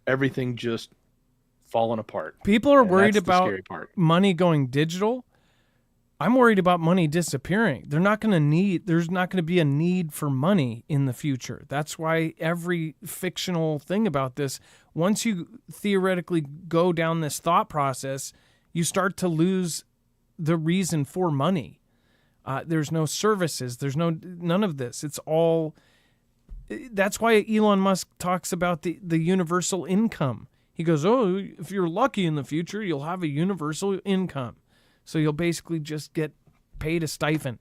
everything just falling apart. People are worried about money going digital. I'm worried about money disappearing. There's not going to be a need for money in the future. That's why every fictional thing about this, once you theoretically go down this thought process, you start to lose the reason for money. There's no services. There's none of this. It's all. That's why Elon Musk talks about the universal income. He goes, if you're lucky in the future, you'll have a universal income. So you'll basically just get paid a stipend.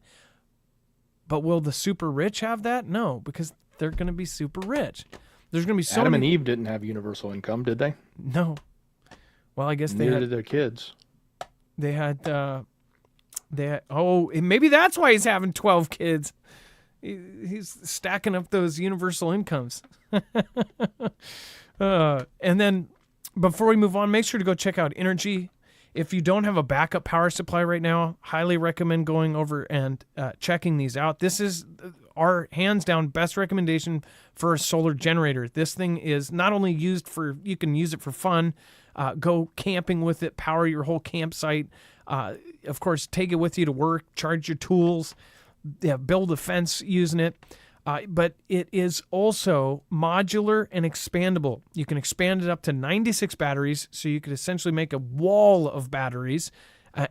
But will the super rich have that? No, because they're going to be super rich. There's going to be so Adam and Eve didn't have universal income, did they? No. Well, I guess neither did their kids. They had. Maybe that's why he's having 12 kids. He's stacking up those universal incomes. And then before we move on, make sure to go check out Energy. If you don't have a backup power supply right now, highly recommend going over and checking these out. This is our hands down best recommendation for a solar generator. This thing is not only you can use it for fun, go camping with it, power your whole campsite. Of course, take it with you to work, charge your tools, build a fence using it. But it is also modular and expandable. You can expand it up to 96 batteries, so you could essentially make a wall of batteries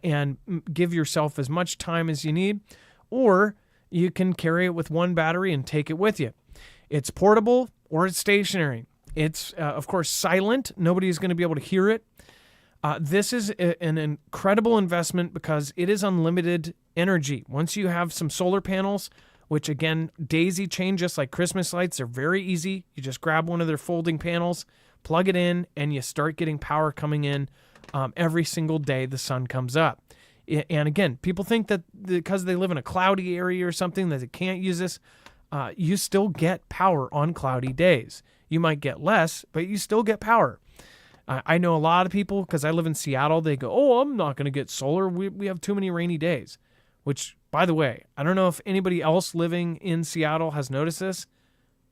and give yourself as much time as you need, or you can carry it with one battery and take it with you. It's portable or it's stationary. It's, of course, silent. Nobody's going to be able to hear it. This is an incredible investment because it is unlimited energy. Once you have some solar panels, which again, daisy chain just like Christmas lights, are very easy. You just grab one of their folding panels, plug it in, and you start getting power coming in every single day the sun comes up. And again, people think that because they live in a cloudy area or something that they can't use this. You still get power on cloudy days. You might get less, but you still get power. I know a lot of people, because I live in Seattle, they go, I'm not going to get solar. We have too many rainy days. Which, by the way, I don't know if anybody else living in Seattle has noticed this,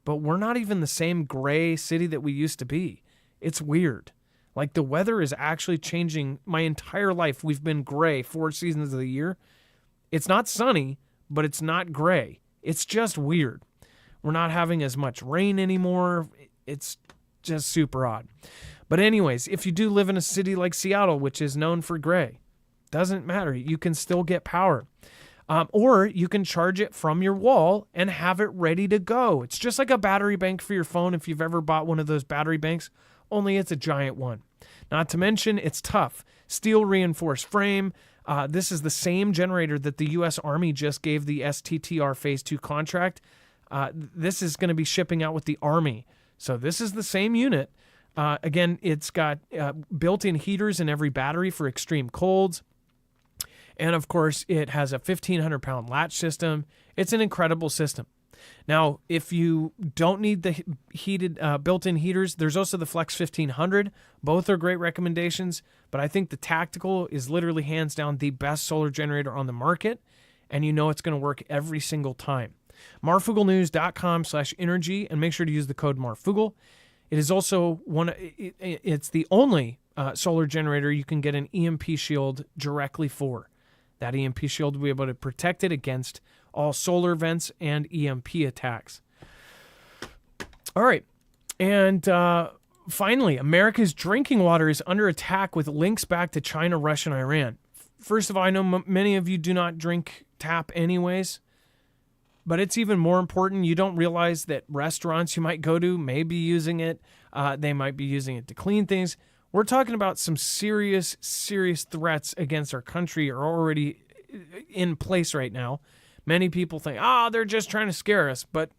but we're not even the same gray city that we used to be. It's weird. Like the weather is actually changing. My entire life, we've been gray 4 seasons of the year. It's not sunny, but it's not gray. It's just weird. We're not having as much rain anymore. It's just super odd. But anyways, if you do live in a city like Seattle, which is known for gray, doesn't matter. You can still get power. Or you can charge it from your wall and have it ready to go. It's just like a battery bank for your phone if you've ever bought one of those battery banks, only it's a giant one. Not to mention, it's tough. Steel reinforced frame. This is the same generator that the U.S. Army just gave the STTR Phase 2 contract. This is going to be shipping out with the Army. So this is the same unit. Again, it's got built-in heaters in every battery for extreme colds. And of course, it has a 1,500-pound latch system. It's an incredible system. Now, if you don't need the heated built-in heaters, there's also the Flex 1500. Both are great recommendations, but I think the Tactical is literally hands down the best solar generator on the market, and you know it's going to work every single time. Marfooglenews.com/energy, and make sure to use the code Marfoogle. It is also it's the only solar generator you can get an EMP shield directly for. That EMP shield will be able to protect it against all solar events and EMP attacks. All right. And finally, America's drinking water is under attack with links back to China, Russia, and Iran. First of all, I know many of you do not drink tap anyways, but it's even more important. You don't realize that restaurants you might go to may be using it. They might be using it to clean things. We're talking about some serious, serious threats against our country are already in place right now. Many people think, they're just trying to scare us. But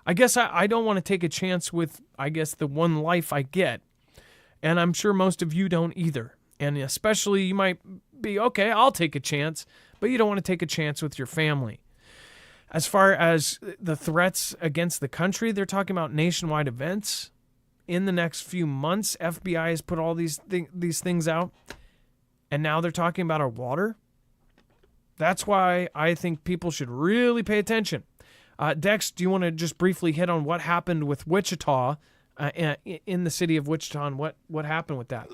I guess I don't want to take a chance with, the one life I get. And I'm sure most of you don't either. And especially you might be, okay, I'll take a chance, but you don't want to take a chance with your family. As far as the threats against the country, they're talking about nationwide events. In the next few months, FBI has put all these things out, and now they're talking about our water. That's why I think people should really pay attention. Dex, do you want to just briefly hit on what happened with Wichita, in the city of Wichita, and what happened with that?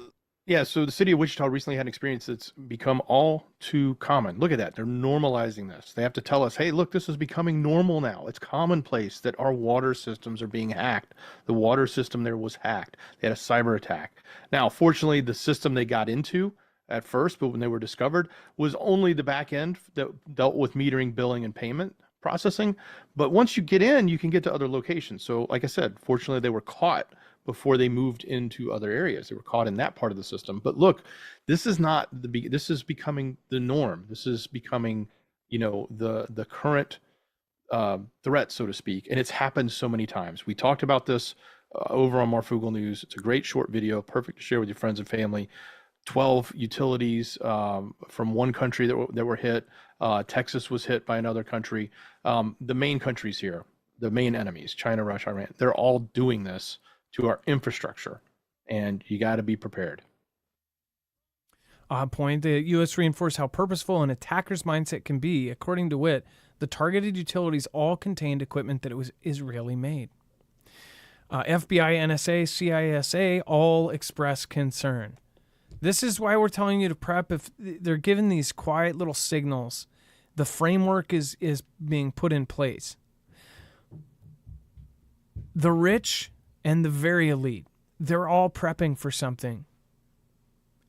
Yeah, so the city of Wichita recently had an experience that's become all too common. Look at that. They're normalizing this. They have to tell us, hey, look, this is becoming normal now. It's commonplace that our water systems are being hacked. The water system there was hacked. They had a cyber attack. Now, fortunately, the system they got into at first, but when they were discovered, was only the back end that dealt with metering, billing, and payment processing. But once you get in, you can get to other locations. So like I said, fortunately, they were caught before they moved into other areas. They were caught in that part of the system. But look, this is not this is becoming the norm. This is becoming, the current threat, so to speak. And it's happened so many times. We talked about this over on Marfoogle News. It's a great short video, perfect to share with your friends and family. 12 utilities from one country that were hit. Texas was hit by another country. The main countries here, the main enemies, China, Russia, Iran, they're all doing this to our infrastructure, and you got to be prepared. Odd point. The U.S. reinforced how purposeful an attacker's mindset can be. According to WIT, the targeted utilities all contained equipment that it was Israeli made. FBI, NSA, CISA all express concern. This is why we're telling you to prep. If they're given these quiet little signals, the framework is being put in place. The rich and the very elite, they're all prepping for something.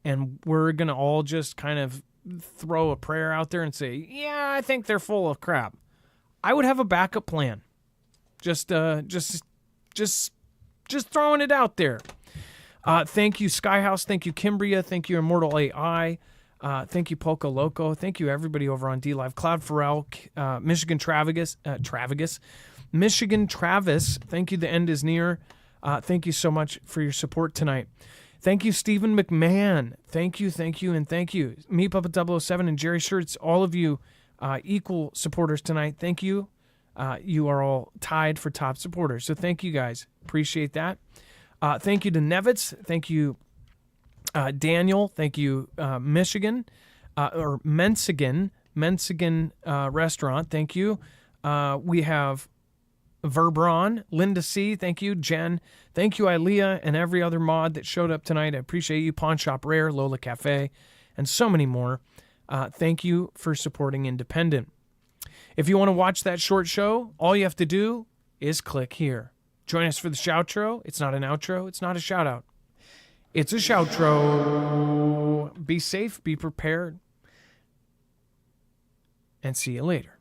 And we're going to all just kind of throw a prayer out there and say, yeah, I think they're full of crap. I would have a backup plan. Just throwing it out there. Thank you, Skyhouse. Thank you, Kimbria. Thank you, Immortal AI. Thank you, Poco Loco. Thank you, everybody over on DLive. Cloud Pharrell, Michigan Travis. Michigan Travis. Thank you. The end is near. Thank you so much for your support tonight. Thank you, Stephen McMahon. Thank you, and thank you. Me Puppet 007 and Jerry Shirts, all of you equal supporters tonight. Thank you. You are all tied for top supporters. So thank you guys. Appreciate that. Thank you to Nevitz. Thank you, Daniel. Thank you, Michigan, or Mensigan Restaurant. Thank you. We have Verbron, Linda C., thank you. Jen, thank you, Ilea, and every other mod that showed up tonight. I appreciate you. Pawn Shop Rare, Lola Cafe, and so many more. Thank you for supporting Independent. If you want to watch that short show, all you have to do is click here. Join us for the shoutro. It's not an outro. It's not a shout out. It's a shoutro. Be safe, be prepared, and see you later.